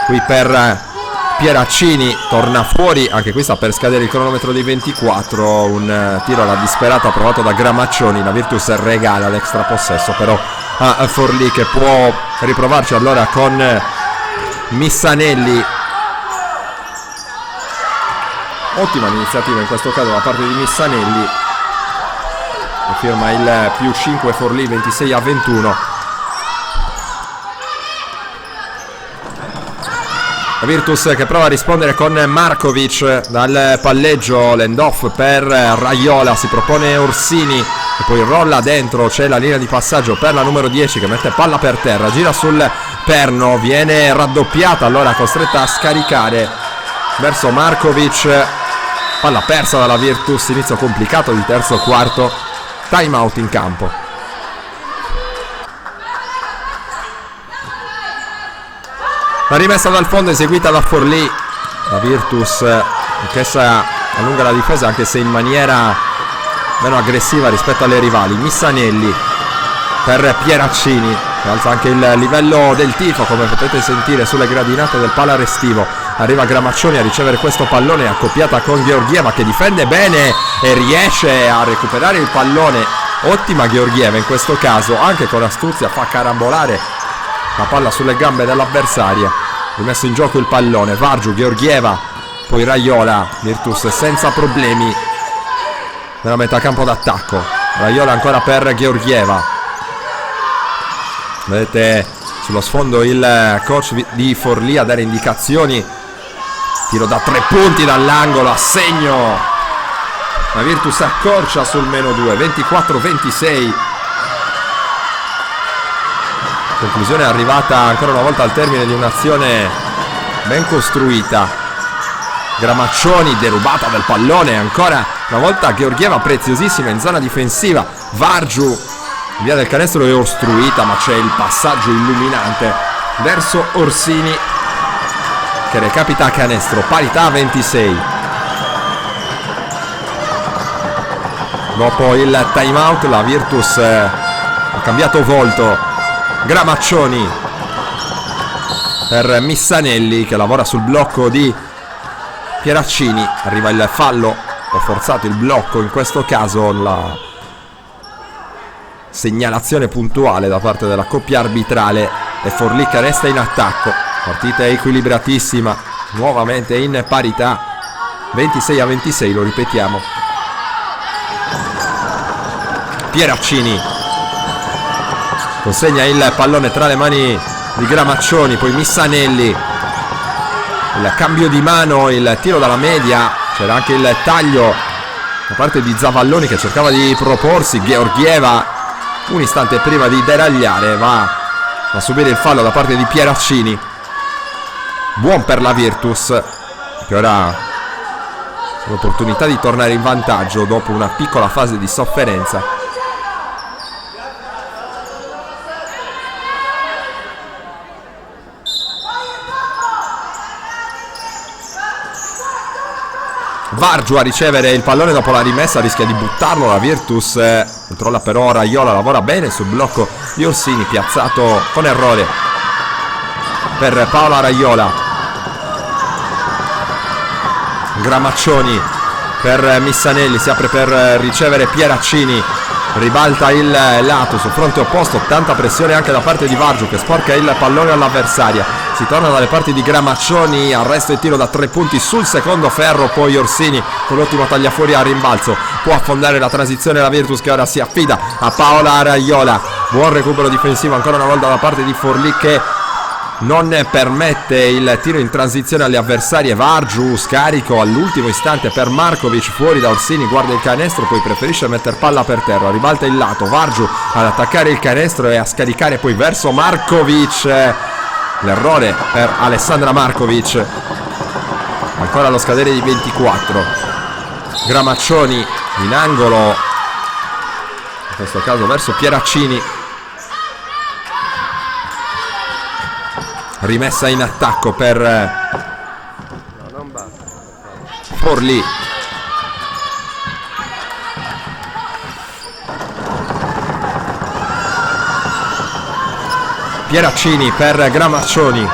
qui per Pieraccini, torna fuori, anche qui sta per scadere il cronometro dei 24. Un tiro alla disperata provato da Gramaccioni. La Virtus regala l'extra possesso però a Forlì, che può riprovarci allora con Missanelli. Ottima iniziativa in questo caso da parte di Missanelli, e firma il più 5 Forlì, 26-21. La Virtus che prova a rispondere con Markovic dal palleggio, l'end-off per Raiola, si propone Orsini e poi rolla dentro, c'è la linea di passaggio per la numero 10 che mette palla per terra, gira sul perno, viene raddoppiata, allora costretta a scaricare verso Markovic. Palla persa dalla Virtus, inizio complicato di terzo quarto, time out in campo. La rimessa dal fondo eseguita da Forlì. La Virtus anch'essa allunga la difesa, anche se in maniera meno aggressiva rispetto alle rivali. Missanelli per Pieraccini, che alza anche il livello del tifo, come potete sentire sulle gradinate del Pala Restivo. Arriva Gramaccioni a ricevere questo pallone, accoppiata con Georgieva che difende bene e riesce a recuperare il pallone. Ottima Georgieva in questo caso, anche con astuzia fa carambolare la palla sulle gambe dell'avversaria. Rimesso in gioco il pallone, Vargiu, Georgieva, poi Raiola. Virtus senza problemi nella metà campo d'attacco. Raiola ancora per Georgieva. Vedete sullo sfondo il coach di Forlì a dare indicazioni. Tiro da 3 punti dall'angolo, a segno. La Virtus accorcia sul -2, 24-26. Conclusione arrivata ancora una volta al termine di un'azione ben costruita. Gramaccioni, derubata del pallone, ancora una volta Georgieva preziosissima in zona difensiva. Vargiu, via del canestro è ostruita, ma c'è il passaggio illuminante verso Orsini che recapita a canestro, parità a 26. Dopo il time out la Virtus ha cambiato volto. Gramaccioni per Missanelli che lavora sul blocco di Pieraccini. Arriva il fallo, ho forzato il blocco in questo caso, la segnalazione puntuale da parte della coppia arbitrale e Forlì che resta in attacco. Partita equilibratissima, nuovamente in parità, 26-26, lo ripetiamo. Pieraccini consegna il pallone tra le mani di Gramaccioni, poi Missanelli, il cambio di mano, il tiro dalla media, c'era anche il taglio da parte di Zavalloni che cercava di proporsi. Georgieva un istante prima di deragliare va a subire il fallo da parte di Pieraccini. Buon per la Virtus che ora l'opportunità di tornare in vantaggio dopo una piccola fase di sofferenza. Vargiu a ricevere il pallone dopo la rimessa, rischia di buttarlo, la Virtus controlla però Raiola, lavora bene sul blocco di Orsini, piazzato con errore per Paola Raiola. Gramaccioni per Missanelli, si apre per ricevere Pieraccini, ribalta il lato sul fronte opposto, tanta pressione anche da parte di Vargiu che sporca il pallone all'avversaria. Si torna dalle parti di Gramaccioni, arresto e tiro da 3 punti sul secondo ferro, poi Orsini con l'ottimo tagliafuori a rimbalzo può affondare la transizione, la Virtus che ora si affida a Paola Raiola. Buon recupero difensivo ancora una volta da parte di Forlì che non permette il tiro in transizione alle avversarie. Vargiu scarico all'ultimo istante per Markovic, fuori da Orsini, guarda il canestro, poi preferisce mettere palla per terra, ribalta il lato, Vargiu ad attaccare il canestro e a scaricare poi verso Markovic. L'errore per Alessandra Markovic, ancora allo scadere di 24. Gramaccioni in angolo, in questo caso verso Pieraccini, rimessa in attacco per Forlì. Pieraccini per Gramaccioni,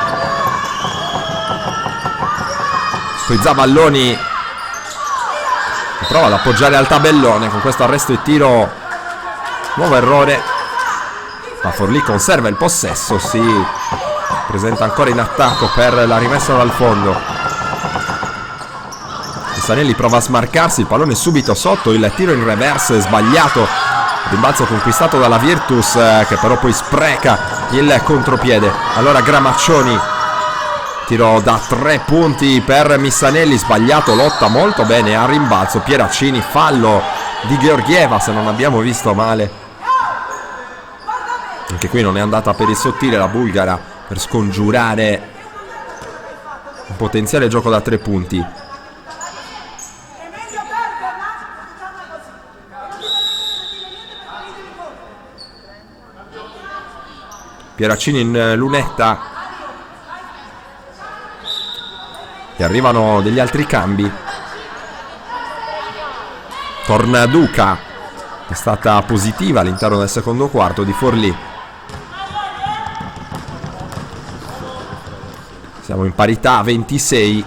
poi Zavalloni prova ad appoggiare al tabellone con questo arresto e tiro, nuovo errore, ma Forlì conserva il possesso, si presenta ancora in attacco per la rimessa dal fondo. Missanelli prova a smarcarsi, il pallone subito sotto, il tiro in reverse sbagliato, rimbalzo conquistato dalla Virtus che però poi spreca il contropiede. Allora Gramaccioni, tiro da 3 punti per Missanelli, sbagliato, lotta molto bene a rimbalzo Pieraccini, fallo di Georgieva se non abbiamo visto male. Anche qui non è andata per il sottile la bulgara per scongiurare un potenziale gioco da 3 punti. Pieraccini in lunetta e arrivano degli altri cambi. Torna Duca, è stata positiva all'interno del secondo quarto di Forlì. Siamo in parità 26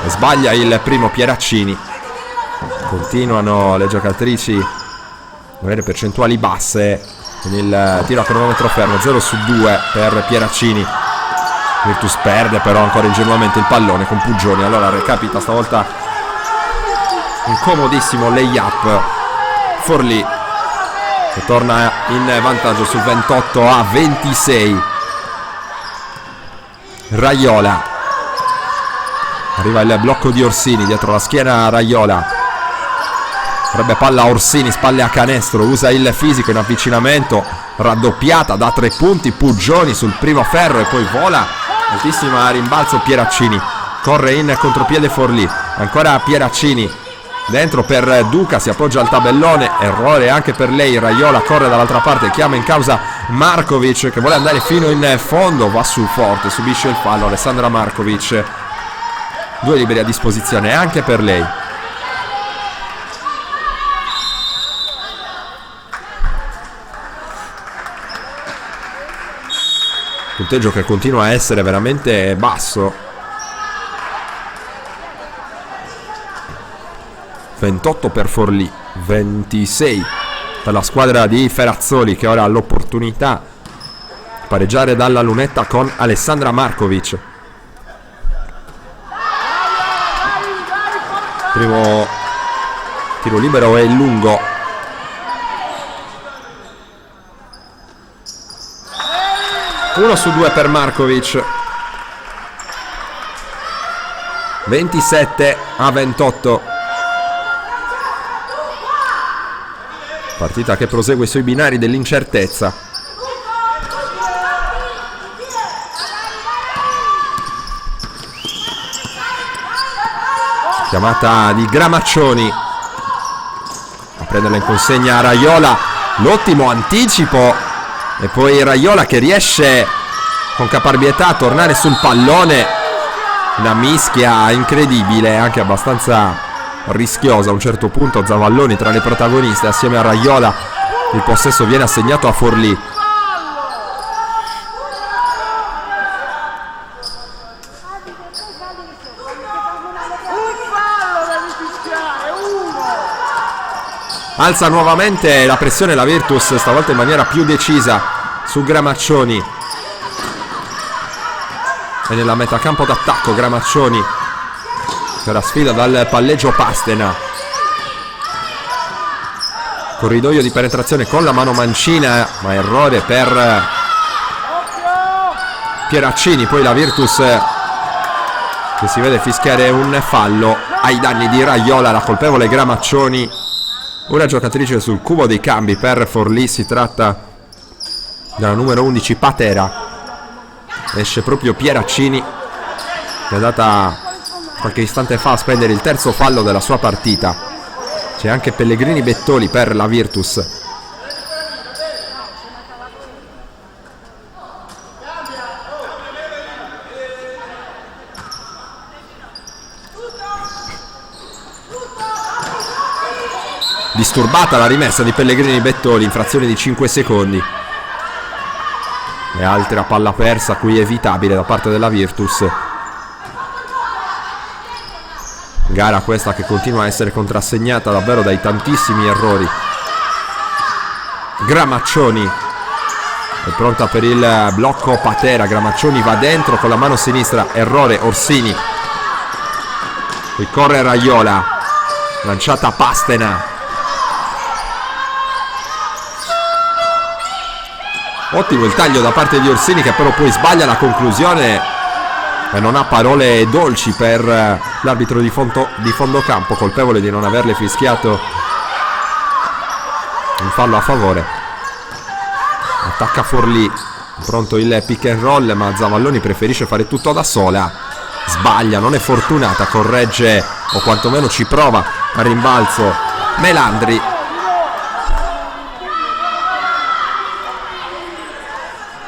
e sbaglia il primo Pieraccini. Continuano le giocatrici ad avere percentuali basse con il tiro a cronometro fermo, 0 su 2 per Pieraccini. Virtus perde però ancora ingenuamente il pallone con Puggioni. Allora recapita stavolta un comodissimo layup. Forlì che torna in vantaggio su 28-26. Raiola, arriva il blocco di Orsini dietro la schiena. Raiola avrebbe palla a Orsini, spalle a canestro, usa il fisico in avvicinamento, raddoppiata da 3 punti. Puggioni sul primo ferro e poi vola altissima a rimbalzo Pieraccini, corre in contropiede Forlì, ancora Pieraccini dentro per Duca, si appoggia al tabellone, errore anche per lei. Raiola corre dall'altra parte, chiama in causa Markovic che vuole andare fino in fondo, va sul forte, subisce il fallo Alessandra Markovic. 2 liberi a disposizione anche per lei. Punteggio che continua a essere veramente basso. 28 per Forlì, 26 per la squadra di Ferrazzoli che ora ha l'opportunità di pareggiare dalla lunetta con Alessandra Markovic. Primo tiro libero è lungo. Uno su 2 per Markovic. 27-28. Partita che prosegue sui binari dell'incertezza. chiamata di Gramaccioni a prenderla in consegna a Raiola, l'ottimo anticipo e poi Raiola che riesce con caparbietà a tornare sul pallone, una mischia incredibile, anche abbastanza rischiosa a un certo punto. Zavalloni tra le protagoniste assieme a Raiola, il possesso viene assegnato a Forlì. Alza nuovamente la pressione la Virtus, stavolta in maniera più decisa su Gramaccioni. E nella metacampo d'attacco Gramaccioni che ora sfida dal palleggio Pastena. Corridoio di penetrazione con la mano mancina, ma errore per Pieraccini. Poi la Virtus che si vede fischiare un fallo ai danni di Raiola, la colpevole Gramaccioni. Una giocatrice sul cubo dei cambi per Forlì, si tratta della numero 11 Patera. Esce proprio Pieraccini, che è andata qualche istante fa a spendere il terzo fallo della sua partita. C'è anche Pellegrini Bettoli per la Virtus. Disturbata la rimessa di Pellegrini Bettoli in frazione di 5 secondi. E altra palla persa qui evitabile da parte della Virtus. Gara questa che continua a essere contrassegnata davvero dai tantissimi errori. Gramaccioni è pronta per il blocco Patera. Gramaccioni va dentro con la mano sinistra, errore Orsini. Qui corre Raiola, lanciata Pastena. Ottimo il taglio da parte di Orsini, che però poi sbaglia la conclusione e non ha parole dolci per l'arbitro di fondo campo, colpevole di non averle fischiato un fallo a favore. Attacca Forlì, pronto il pick and roll, ma Zavalloni preferisce fare tutto da sola. Sbaglia, non è fortunata, corregge o quantomeno ci prova a rimbalzo Melandri.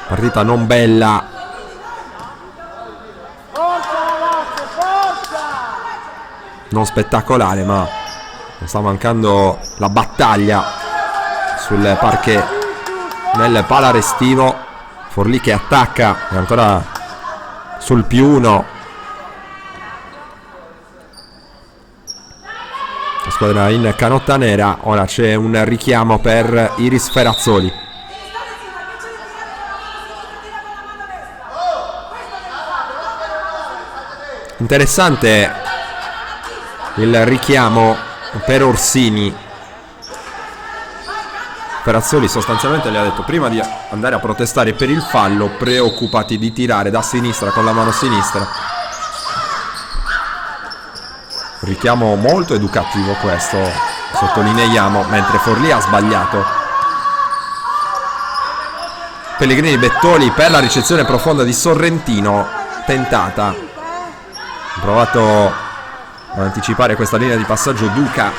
Partita non bella. Non spettacolare, ma non sta mancando la battaglia sul parquet nel Pala Restivo. Forlì che attacca, è ancora sul +1. La squadra in canotta nera. Ora c'è un richiamo per Iris Ferrazzoli. Interessante il richiamo per Orsini. Ferrazzoli sostanzialmente le ha detto: prima di andare a protestare per il fallo, preoccupati di tirare da sinistra con la mano sinistra. Richiamo molto educativo questo, sottolineiamo, mentre Forlì ha sbagliato. Pellegrini Bettoli per la ricezione profonda di Sorrentino, tentata. Ha provato ad anticipare questa linea di passaggio Duca.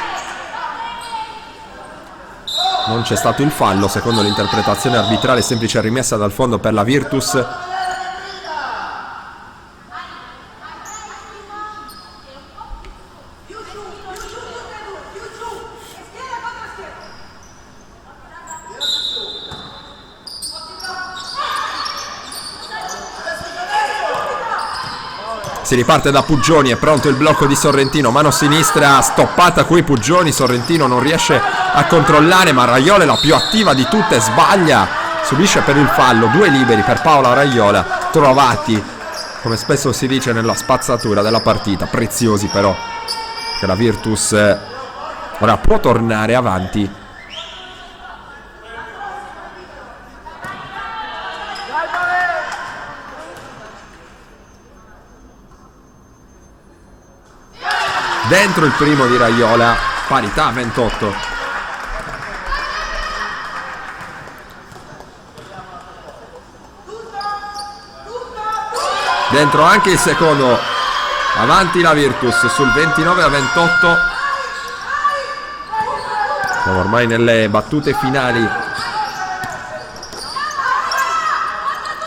Non c'è stato il fallo secondo l'interpretazione arbitrale, semplice rimessa dal fondo per la Virtus. Si riparte da Puggioni, è pronto il blocco di Sorrentino, mano sinistra stoppata qui Puggioni, Sorrentino non riesce a controllare, ma Raiola è la più attiva di tutte, sbaglia, subisce per il fallo. 2 liberi per Paola Raiola, trovati, come spesso si dice, nella spazzatura della partita, preziosi però, che la Virtus ora può tornare avanti. Dentro il primo di Raiola, parità a 28. Dentro anche il secondo Avanti la Virtus sul 29-28. Siamo ormai nelle battute finali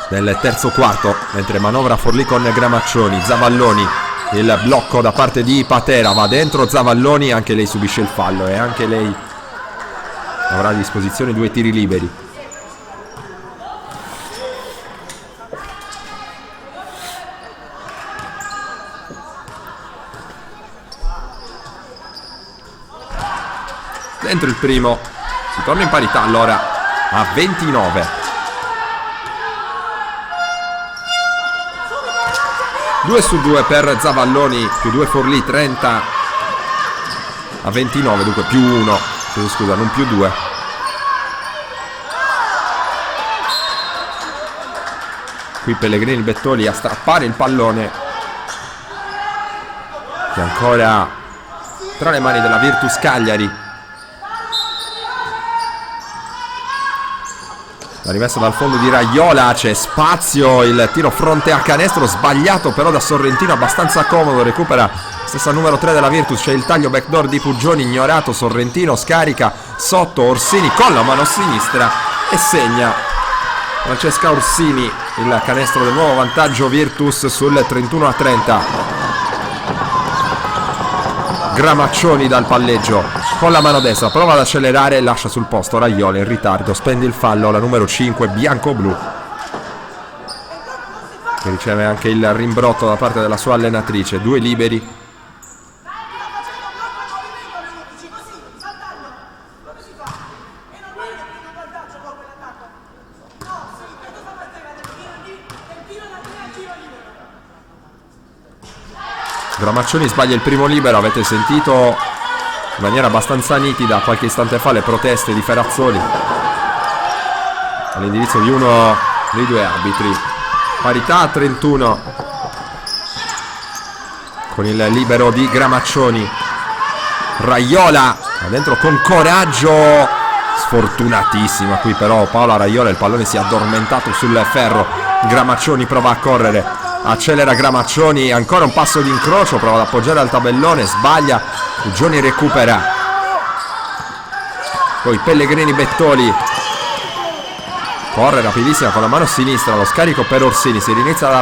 del terzo quarto, mentre manovra Forlì con Gramaccioni. Zavalloni, il blocco da parte di Patera, va dentro Zavalloni, anche lei subisce il fallo e anche lei avrà a disposizione 2 tiri liberi. Dentro il primo, si torna in parità allora a 29. 2 su 2 per Zavalloni, più 2 Forlì, 30 a 29, dunque più 1, scusa, non più 2. Qui Pellegrini Bettoli a strappare il pallone, che è ancora tra le mani della Virtus Cagliari. La rimessa dal fondo di Raiola, c'è spazio, il tiro fronte a canestro sbagliato però da Sorrentino, abbastanza comodo, recupera stessa numero 3 della Virtus, c'è il taglio backdoor di Puggioni ignorato, Sorrentino scarica sotto, Orsini con la mano sinistra e segna Francesca Orsini il canestro del nuovo vantaggio Virtus sul 31-30. Gramaccioni dal palleggio con la mano destra, prova ad accelerare e lascia sul posto Raiola in ritardo, spende il fallo la numero 5 bianco-blu, che riceve anche il rimbrotto da parte della sua allenatrice. 2 liberi. Gramaccioni sbaglia il primo libero, avete sentito in maniera abbastanza nitida qualche istante fa le proteste di Ferrazzoli all'indirizzo di uno dei 2 arbitri. Parità a 31 con il libero di Gramaccioni. Raiola dentro con coraggio, sfortunatissima qui però Paola Raiola, il pallone si è addormentato sul ferro. Gramaccioni prova a correre, accelera Gramaccioni, ancora un passo di incrocio, prova ad appoggiare al tabellone, sbaglia, Puggioni recupera, poi Pellegrini Bettoli corre rapidissima con la mano sinistra, lo scarico per Orsini, si rinizia la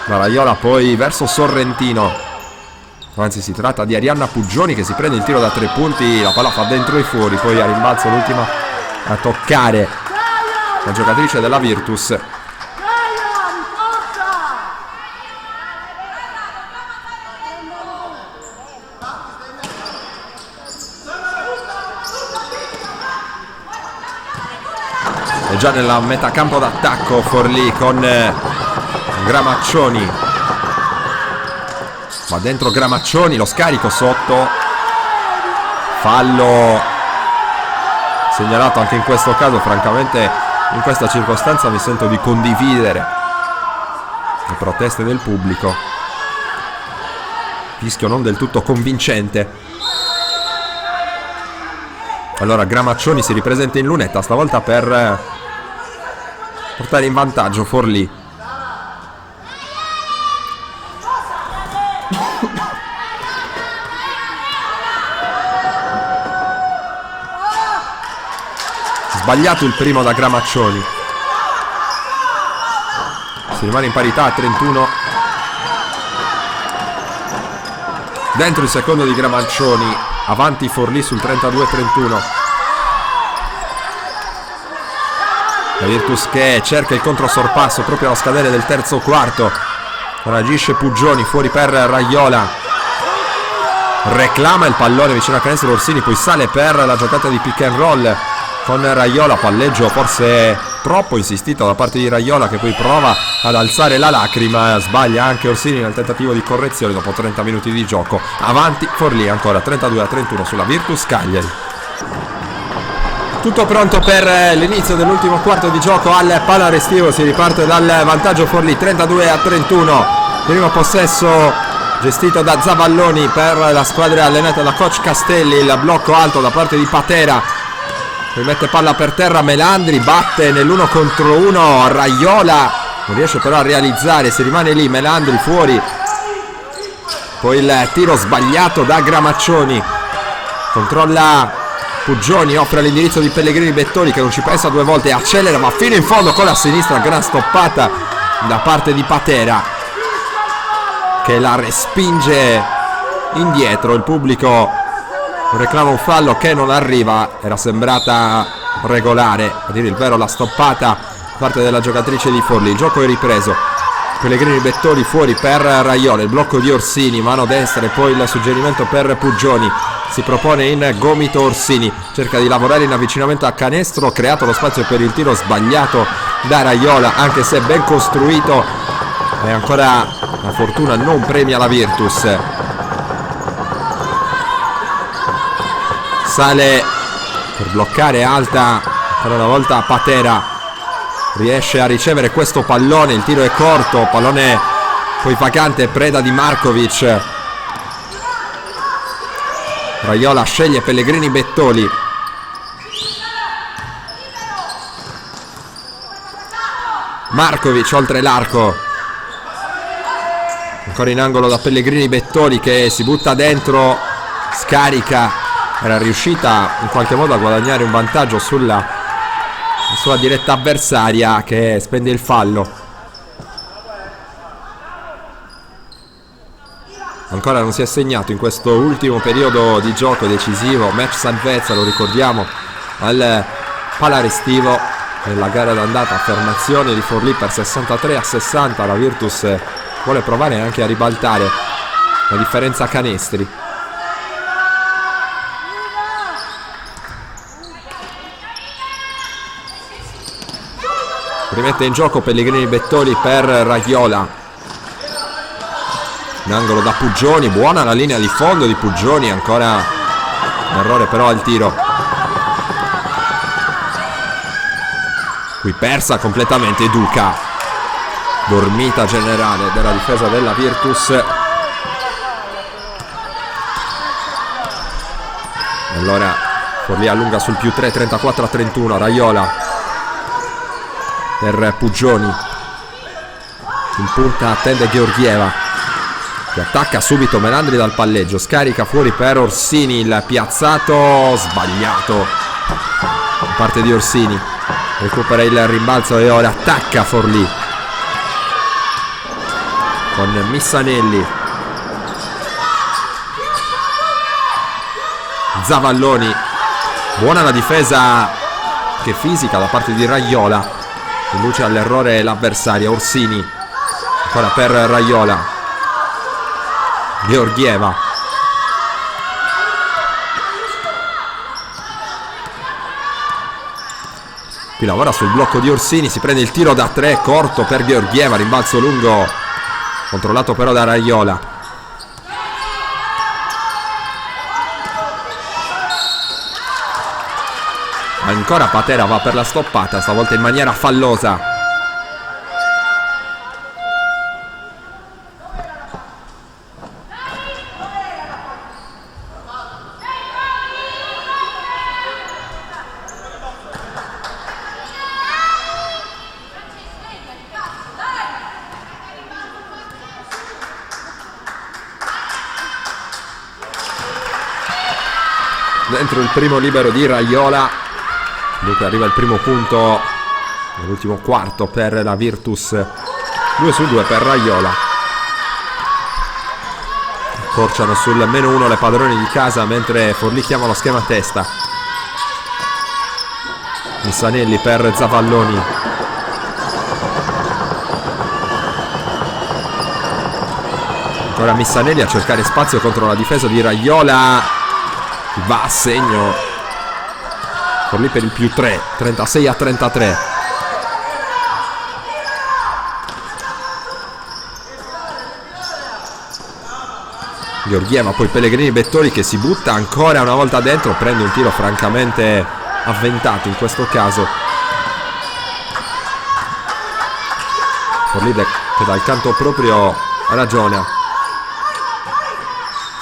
Raiola poi verso Sorrentino, anzi si tratta di Arianna Puggioni che si prende il tiro da 3 punti, la palla fa dentro e fuori, poi a rimbalzo l'ultima a toccare la giocatrice della Virtus. È già nella metà campo d'attacco Forlì con Gramaccioni, va dentro Gramaccioni, lo scarico sotto, fallo segnalato anche in questo caso. Francamente in questa circostanza mi sento di condividere le proteste del pubblico, fischio non del tutto convincente. Allora Gramaccioni si ripresenta in lunetta, stavolta per portare in vantaggio Forlì. Sbagliato il primo da Gramaccioni, si rimane in parità a 31. Dentro il secondo di Gramaccioni, avanti Forlì sul 32-31. La Virtus che cerca il controsorpasso proprio alla scadere del terzo quarto. Reagisce Puggioni, fuori per Raiola, reclama il pallone vicino a canestro Orsini, poi sale per la giocata di pick and roll con Raiola, palleggio forse troppo insistito da parte di Raiola, che poi prova ad alzare la lacrima, sbaglia anche Orsini nel tentativo di correzione dopo 30 minuti di gioco. Avanti Forlì ancora 32-31 sulla Virtus Cagliari. Tutto pronto per l'inizio dell'ultimo quarto di gioco al Palarestivo, si riparte dal vantaggio Forlì 32-31. Primo possesso gestito da Zavalloni per la squadra allenata da coach Castelli, il blocco alto da parte di Patera, poi mette palla per terra Melandri, batte nell'1 contro 1 Raiola, non riesce però a realizzare, si rimane lì, Melandri fuori, poi il tiro sbagliato da Gramaccioni, controlla Puggioni, offre l'indirizzo di Pellegrini Bettoli che non ci pensa due volte, accelera, ma fino in fondo con la sinistra, gran stoppata da parte di Patera che la respinge indietro. Il pubblico reclama un fallo che non arriva, era sembrata regolare, a dire il vero la stoppata da parte della giocatrice di Forlì. Il gioco è ripreso, Pellegrini Bettoli fuori per Raiola, il blocco di Orsini, mano destra e poi il suggerimento per Puggioni, si propone in gomito Orsini, cerca di lavorare in avvicinamento a canestro, creato lo spazio per il tiro sbagliato da Raiola, anche se ben costruito, e ancora la fortuna non premia la Virtus. Sale per bloccare alta ancora una volta Patera, riesce a ricevere questo pallone, il tiro è corto, pallone poi vacante, preda di Markovic. Raiola sceglie Pellegrini Bettoli, Markovic oltre l'arco, ancora in angolo da Pellegrini Bettoli che si butta dentro, scarica, era riuscita in qualche modo a guadagnare un vantaggio sulla sua diretta avversaria che spende il fallo. Ancora non si è segnato in questo ultimo periodo di gioco decisivo, match salvezza, lo ricordiamo, al Pala Restivo nella gara d'andata, affermazione di Forlì per 63-60, la Virtus vuole provare anche a ribaltare la differenza canestri. Rimette in gioco Pellegrini Bettoli per Raiola, in angolo da Puggioni, buona la linea di fondo di Puggioni, ancora un errore però al tiro, qui persa completamente Duca, dormita generale della difesa della Virtus. E allora Forlì allunga sul più 3, 34-31, Raiola per Puggioni, in punta attende Georgieva che attacca subito Melandri dal palleggio, scarica fuori per Orsini, il piazzato sbagliato da parte di Orsini, recupera il rimbalzo e ora attacca Forlì con Missanelli, Zavalloni, buona la difesa che fisica da parte di Raiola, induce all'errore l'avversaria. Orsini ancora per Raiola, Georgieva, qui lavora sul blocco di Orsini, si prende il tiro da 3 corto per Georgieva, rimbalzo lungo controllato però da Raiola. Ancora Patera va per la stoppata, stavolta in maniera fallosa. Dentro il primo libero di Raiola, dunque arriva il primo punto nell'ultimo quarto per la Virtus, 2-2 per Raiola. Accorciano sul -1 le padroni di casa mentre Forlì chiama lo schema a testa. Missanelli per Zavalloni, ancora Missanelli a cercare spazio contro la difesa di Raiola, va a segno Forlì per il più 3, 36-33. Georgieva, poi Pellegrini Bettoli che si butta ancora una volta dentro, prende un tiro francamente avventato in questo caso. Forlì che dal canto proprio ragiona.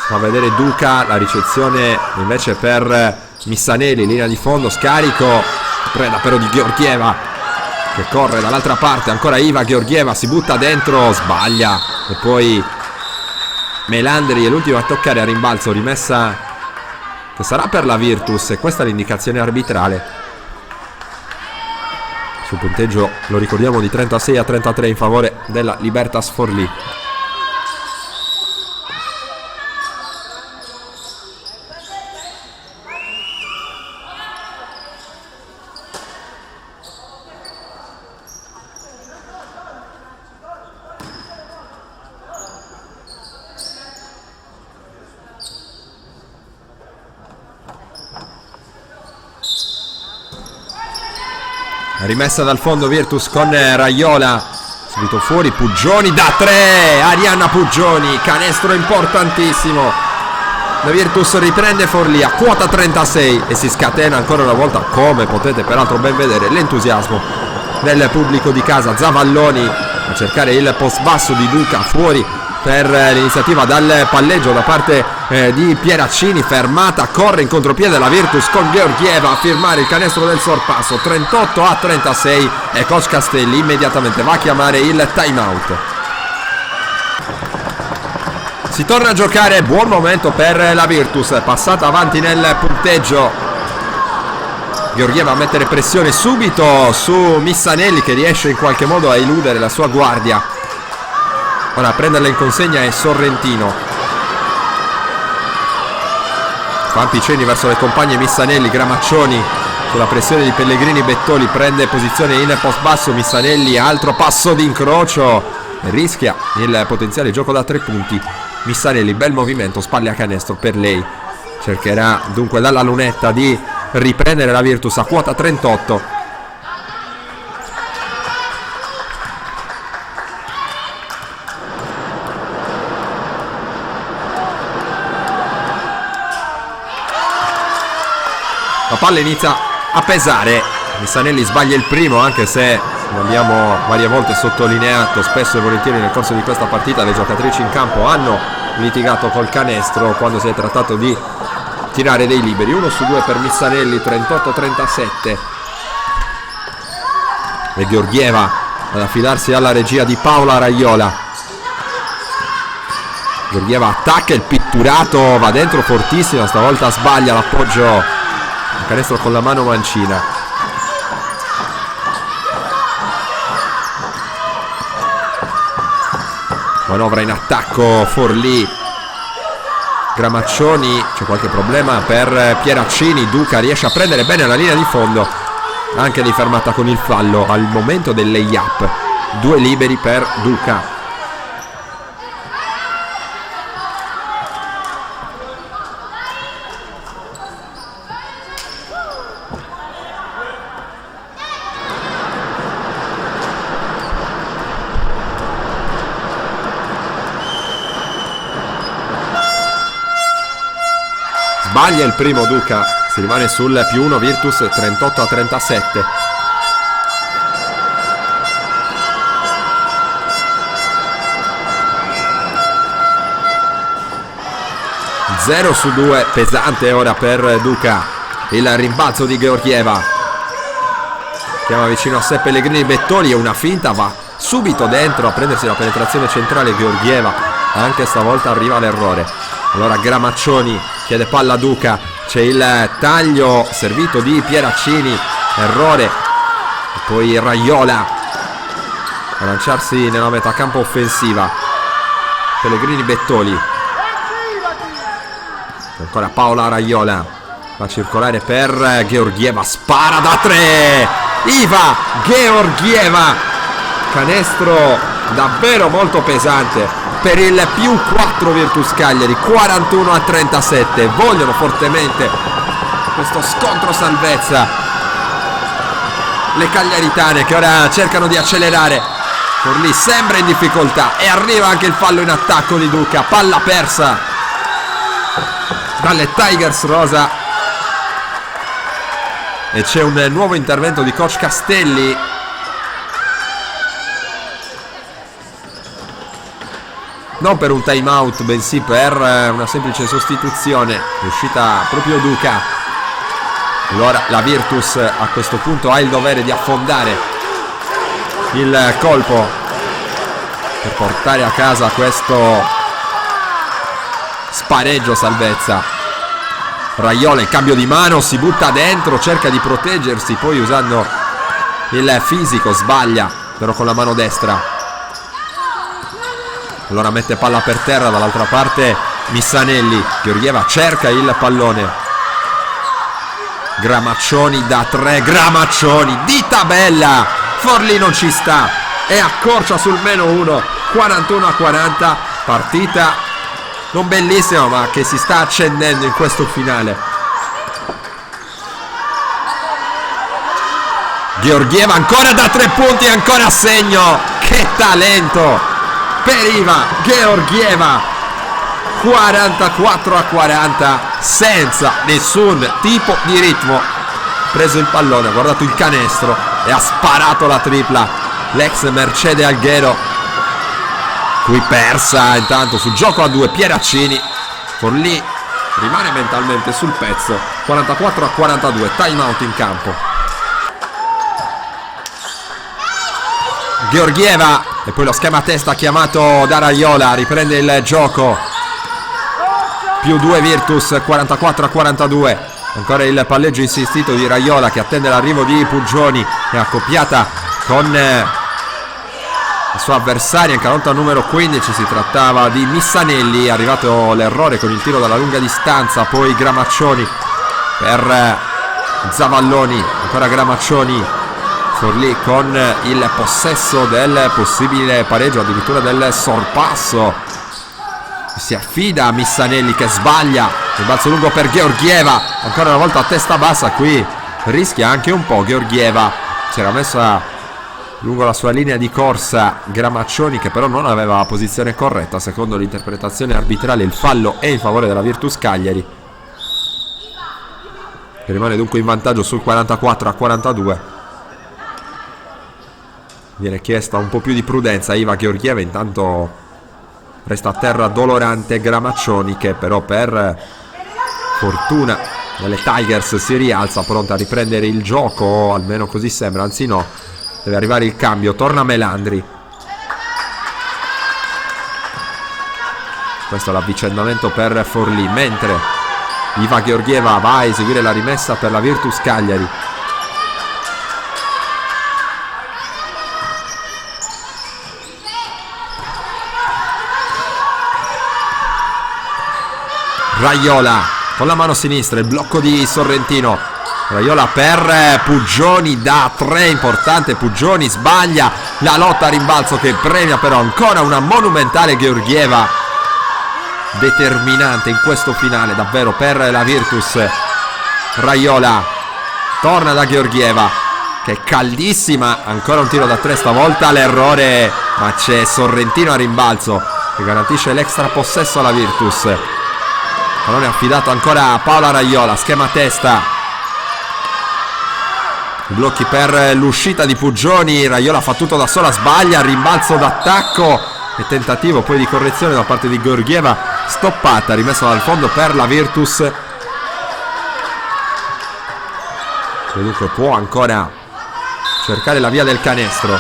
Fa vedere Duca, la ricezione invece per Missanelli, linea di fondo, scarico, preda però di Georgieva, che corre dall'altra parte, ancora Iva Georgieva, si butta dentro, sbaglia, e poi Melandri è l'ultimo a toccare a rimbalzo, rimessa che sarà per la Virtus, e questa è l'indicazione arbitrale. Sul punteggio, lo ricordiamo, di 36-33 in favore della Libertas Forlì. Rimessa dal fondo Virtus con Raiola, subito fuori Puggioni da 3, Arianna Puggioni, canestro importantissimo. La Virtus riprende Forlì a quota 36 e si scatena ancora una volta, come potete peraltro ben vedere, l'entusiasmo del pubblico di casa. Zavalloni a cercare il post basso di Duca, fuori per l'iniziativa dal palleggio da parte di Pieraccini, fermata, corre in contropiede la Virtus con Georgieva a firmare il canestro del sorpasso, 38-36, e coach Castelli immediatamente va a chiamare il time out. Si torna a giocare, buon momento per la Virtus, passata avanti nel punteggio. Georgieva a mettere pressione subito su Missanelli, che riesce in qualche modo a eludere la sua guardia. Ora a prenderla in consegna è Sorrentino. Fa Piceni verso le compagne Missanelli, Gramaccioni sulla pressione di Pellegrini, Bettoli prende posizione in post basso, Missanelli, altro passo d'incrocio, rischia il potenziale gioco da 3 punti. Missanelli, bel movimento, spalle a canestro per lei, cercherà dunque dalla lunetta di riprendere la Virtus a quota 38. La palla inizia a pesare, Missanelli sbaglia il primo, anche se lo abbiamo varie volte sottolineato, spesso e volentieri nel corso di questa partita le giocatrici in campo hanno litigato col canestro quando si è trattato di tirare dei liberi. 1 su 2 per Missanelli, 38-37. E Georgieva ad affidarsi alla regia di Paola Raiola. Georgieva attacca, il pitturato va dentro fortissimo, stavolta sbaglia l'appoggio. Canestro con la mano mancina. Manovra in attacco Forlì. Gramaccioni, c'è qualche problema per Pieraccini. Duca riesce a prendere bene la linea di fondo, anche di fermata con il fallo al momento del lay-up. 2 liberi per Duca. Sbaglia il primo Duca, si rimane sul +1 Virtus, 38-37. Zero su 2, pesante ora per Duca. Il rimbalzo di Georgieva, chiama vicino a sé Pellegrini, Bettoli, e una finta, va subito dentro a prendersi la penetrazione centrale Georgieva, anche stavolta arriva l'errore. Allora Gramaccioni chiede palla a Duca, c'è il taglio servito di Pieraccini, errore, e poi Raiola a lanciarsi nella metà campo offensiva. Pellegrini, Bettoli, ancora Paola Raiola, va a circolare per Georgieva, spara da 3, Iva Georgieva, canestro davvero molto pesante per il +4 Virtus Cagliari, 41-37. Vogliono fortemente questo scontro salvezza le cagliaritane, che ora cercano di accelerare. Forlì sembra in difficoltà e arriva anche il fallo in attacco di Duca, palla persa dalle Tigers rosa, e c'è un nuovo intervento di coach Castelli. Non per un time out, bensì per una semplice sostituzione. È uscita proprio Duca. Allora la Virtus a questo punto ha il dovere di affondare il colpo per portare a casa questo spareggio salvezza. Raiola in cambio di mano, si butta dentro, cerca di proteggersi, poi usando il fisico sbaglia, però con la mano destra. Allora mette palla per terra, dall'altra parte Missanelli. Georgieva cerca il pallone. Gramaccioni da 3, Gramaccioni di tabella. Forlì non ci sta e accorcia sul -1, 41-40. Partita non bellissima, ma che si sta accendendo in questo finale. Georgieva ancora da 3 punti, ancora a segno. Che talento per Iva Georgieva. 44-40, senza nessun tipo di ritmo. Preso il pallone, ha guardato il canestro e ha sparato la tripla. L'ex Mercedes Alghero, qui persa intanto sul gioco a 2 Pieraccini. Forlì rimane mentalmente sul pezzo. 44-42, time out in campo. Georgieva e poi lo schema a testa chiamato da Raiola, riprende il gioco. +2 Virtus, 44-42. Ancora il palleggio insistito di Raiola che attende l'arrivo di Puggioni, è accoppiata con la sua avversaria in canotta numero 15. Si trattava di Missanelli, è arrivato l'errore con il tiro dalla lunga distanza, poi Gramaccioni per Zavalloni, ancora Gramaccioni. Forlì con il possesso del possibile pareggio, addirittura del sorpasso. Si affida a Missanelli che sbaglia. Il balzo lungo per Georgieva, ancora una volta a testa bassa, qui rischia anche un po' Georgieva. Si era messa lungo la sua linea di corsa Gramaccioni, che però non aveva la posizione corretta. Secondo l'interpretazione arbitrale il fallo è in favore della Virtus Cagliari, che rimane dunque in vantaggio sul 44-42. Viene chiesta un po' più di prudenza a Iva Georgieva, intanto resta a terra dolorante Gramaccioni, che però per fortuna delle Tigers si rialza, pronta a riprendere il gioco, almeno così sembra, anzi no, deve arrivare il cambio, torna Melandri. Questo è l'avvicendamento per Forlì, mentre Iva Georgieva va a eseguire la rimessa per la Virtus Cagliari. Raiola con la mano sinistra, il blocco di Sorrentino. Raiola per Puggioni da 3, importante. Puggioni sbaglia, la lotta a rimbalzo che premia però ancora una monumentale Georgieva, determinante in questo finale davvero per la Virtus. Raiola torna da Georgieva che è caldissima, ancora un tiro da 3, stavolta l'errore, ma c'è Sorrentino a rimbalzo che garantisce l'extra possesso alla Virtus. Pallone affidato ancora a Paola Raiola, schema a testa, blocchi per l'uscita di Puggioni. Raiola fa tutto da sola, sbaglia, rimbalzo d'attacco e tentativo poi di correzione da parte di Georgieva, stoppata, rimessa dal fondo per la Virtus, che dunque può ancora cercare la via del canestro.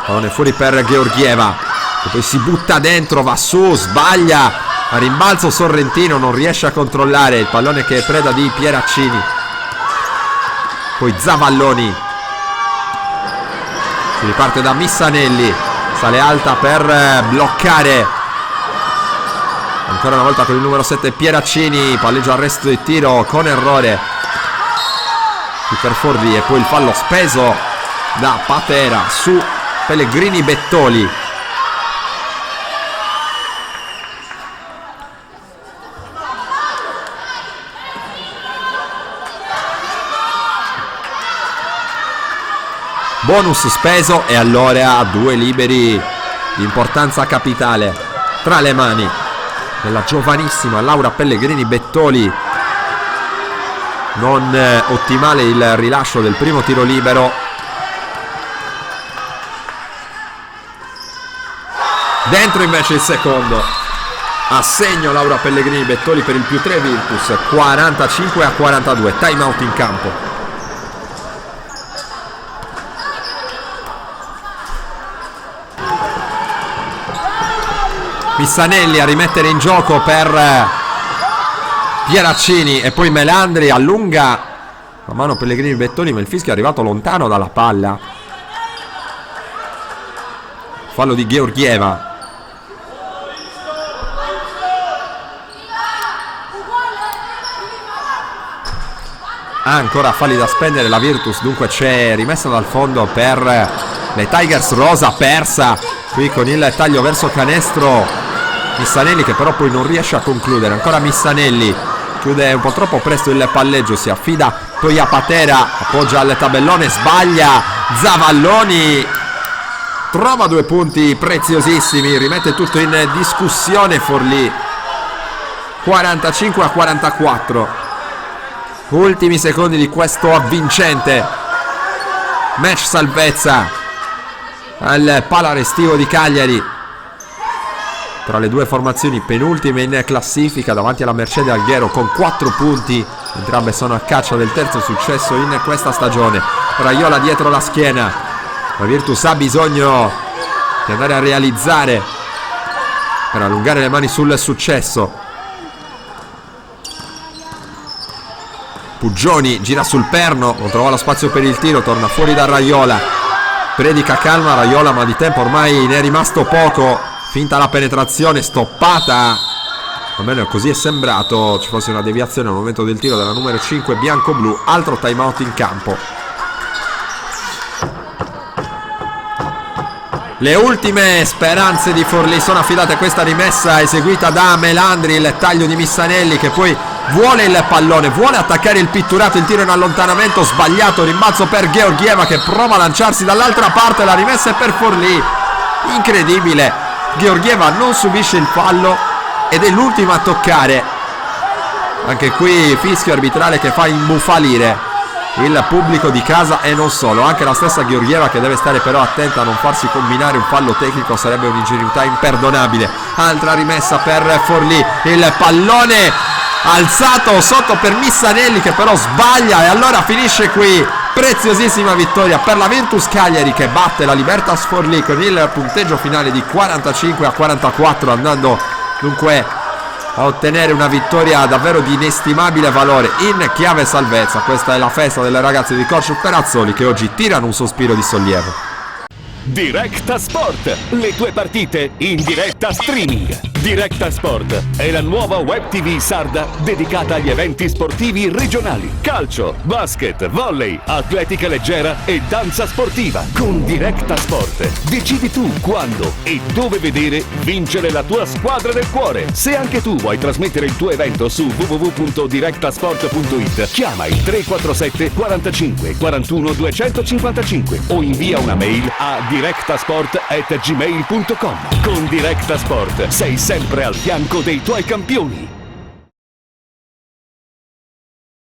Pallone fuori per Georgieva, e poi si butta dentro, va su, sbaglia, a rimbalzo Sorrentino non riesce a controllare il pallone che è preda di Pieraccini. Poi Zavalloni, si riparte da Missanelli, sale alta per bloccare ancora una volta con il numero 7 Pieraccini, palleggio arresto e tiro con errore di Forlì, e poi il fallo speso da Patera su Pellegrini Bettoli. Bonus speso e allora 2 liberi di importanza capitale tra le mani della giovanissima Laura Pellegrini Bettoli. Non ottimale il rilascio del primo tiro libero. Dentro invece il secondo. A segno Laura Pellegrini Bettoli per il +3 Virtus. 45-42. Time out in campo. Missanelli a rimettere in gioco per Pieraccini e poi Melandri allunga la mano Pellegrini Bettoni, ma il fischio è arrivato lontano dalla palla. Fallo di Georgieva. Ancora falli da spendere la Virtus, dunque c'è rimessa dal fondo per le Tigers rosa, persa qui con il taglio verso canestro Missanelli, che però poi non riesce a concludere. Ancora Missanelli, chiude un po' troppo presto il palleggio, si affida poi a Patera, appoggia al tabellone, sbaglia Zavalloni, trova 2 punti preziosissimi, rimette tutto in discussione Forlì. 45-44, ultimi secondi di questo avvincente match salvezza al Palarestivo di Cagliari, tra le due formazioni penultime in classifica davanti alla Mercedes Alghero con 4 punti. Entrambe sono a caccia del terzo successo in questa stagione. Raiola dietro la schiena, la Virtus ha bisogno di andare a realizzare per allungare le mani sul successo. Puggioni gira sul perno, non trova lo spazio per il tiro, torna fuori da Raiola, predica calma Raiola, ma di tempo ormai ne è rimasto poco. Finta la penetrazione, stoppata, almeno così è sembrato ci fosse una deviazione al momento del tiro della numero 5 bianco-blu. Altro timeout in campo. Le ultime speranze di Forlì sono affidate a questa rimessa eseguita da Melandri, il taglio di Missanelli che poi vuole il pallone, vuole attaccare il pitturato, il tiro in allontanamento sbagliato, rimbalzo per Georgieva che prova a lanciarsi dall'altra parte, la rimessa è per Forlì, incredibile. Georgieva non subisce il fallo ed è l'ultima a toccare. Anche qui fischio arbitrale che fa imbufalire il pubblico di casa e non solo, anche la stessa Georgieva che deve stare però attenta a non farsi combinare un fallo tecnico, sarebbe un'ingenuità imperdonabile. Altra rimessa per Forlì, il pallone alzato sotto per Missanelli che però sbaglia e allora finisce qui. Preziosissima vittoria per la Virtus Cagliari che batte la Libertas Forlì con il punteggio finale di 45-44, andando dunque a ottenere una vittoria davvero di inestimabile valore in chiave salvezza. Questa è la festa delle ragazze di coach Perazzoli che oggi tirano un sospiro di sollievo. Directa Sport, le tue partite in diretta streaming. Directa Sport è la nuova web TV sarda dedicata agli eventi sportivi regionali. Calcio, basket, volley, atletica leggera e danza sportiva. Con Directa Sport decidi tu quando e dove vedere vincere la tua squadra del cuore. Se anche tu vuoi trasmettere il tuo evento su www.directasport.it, chiama il 347 45 41 255 o invia una mail a directasport@gmail.com. Con Directa Sport sei sempre al fianco dei tuoi campioni.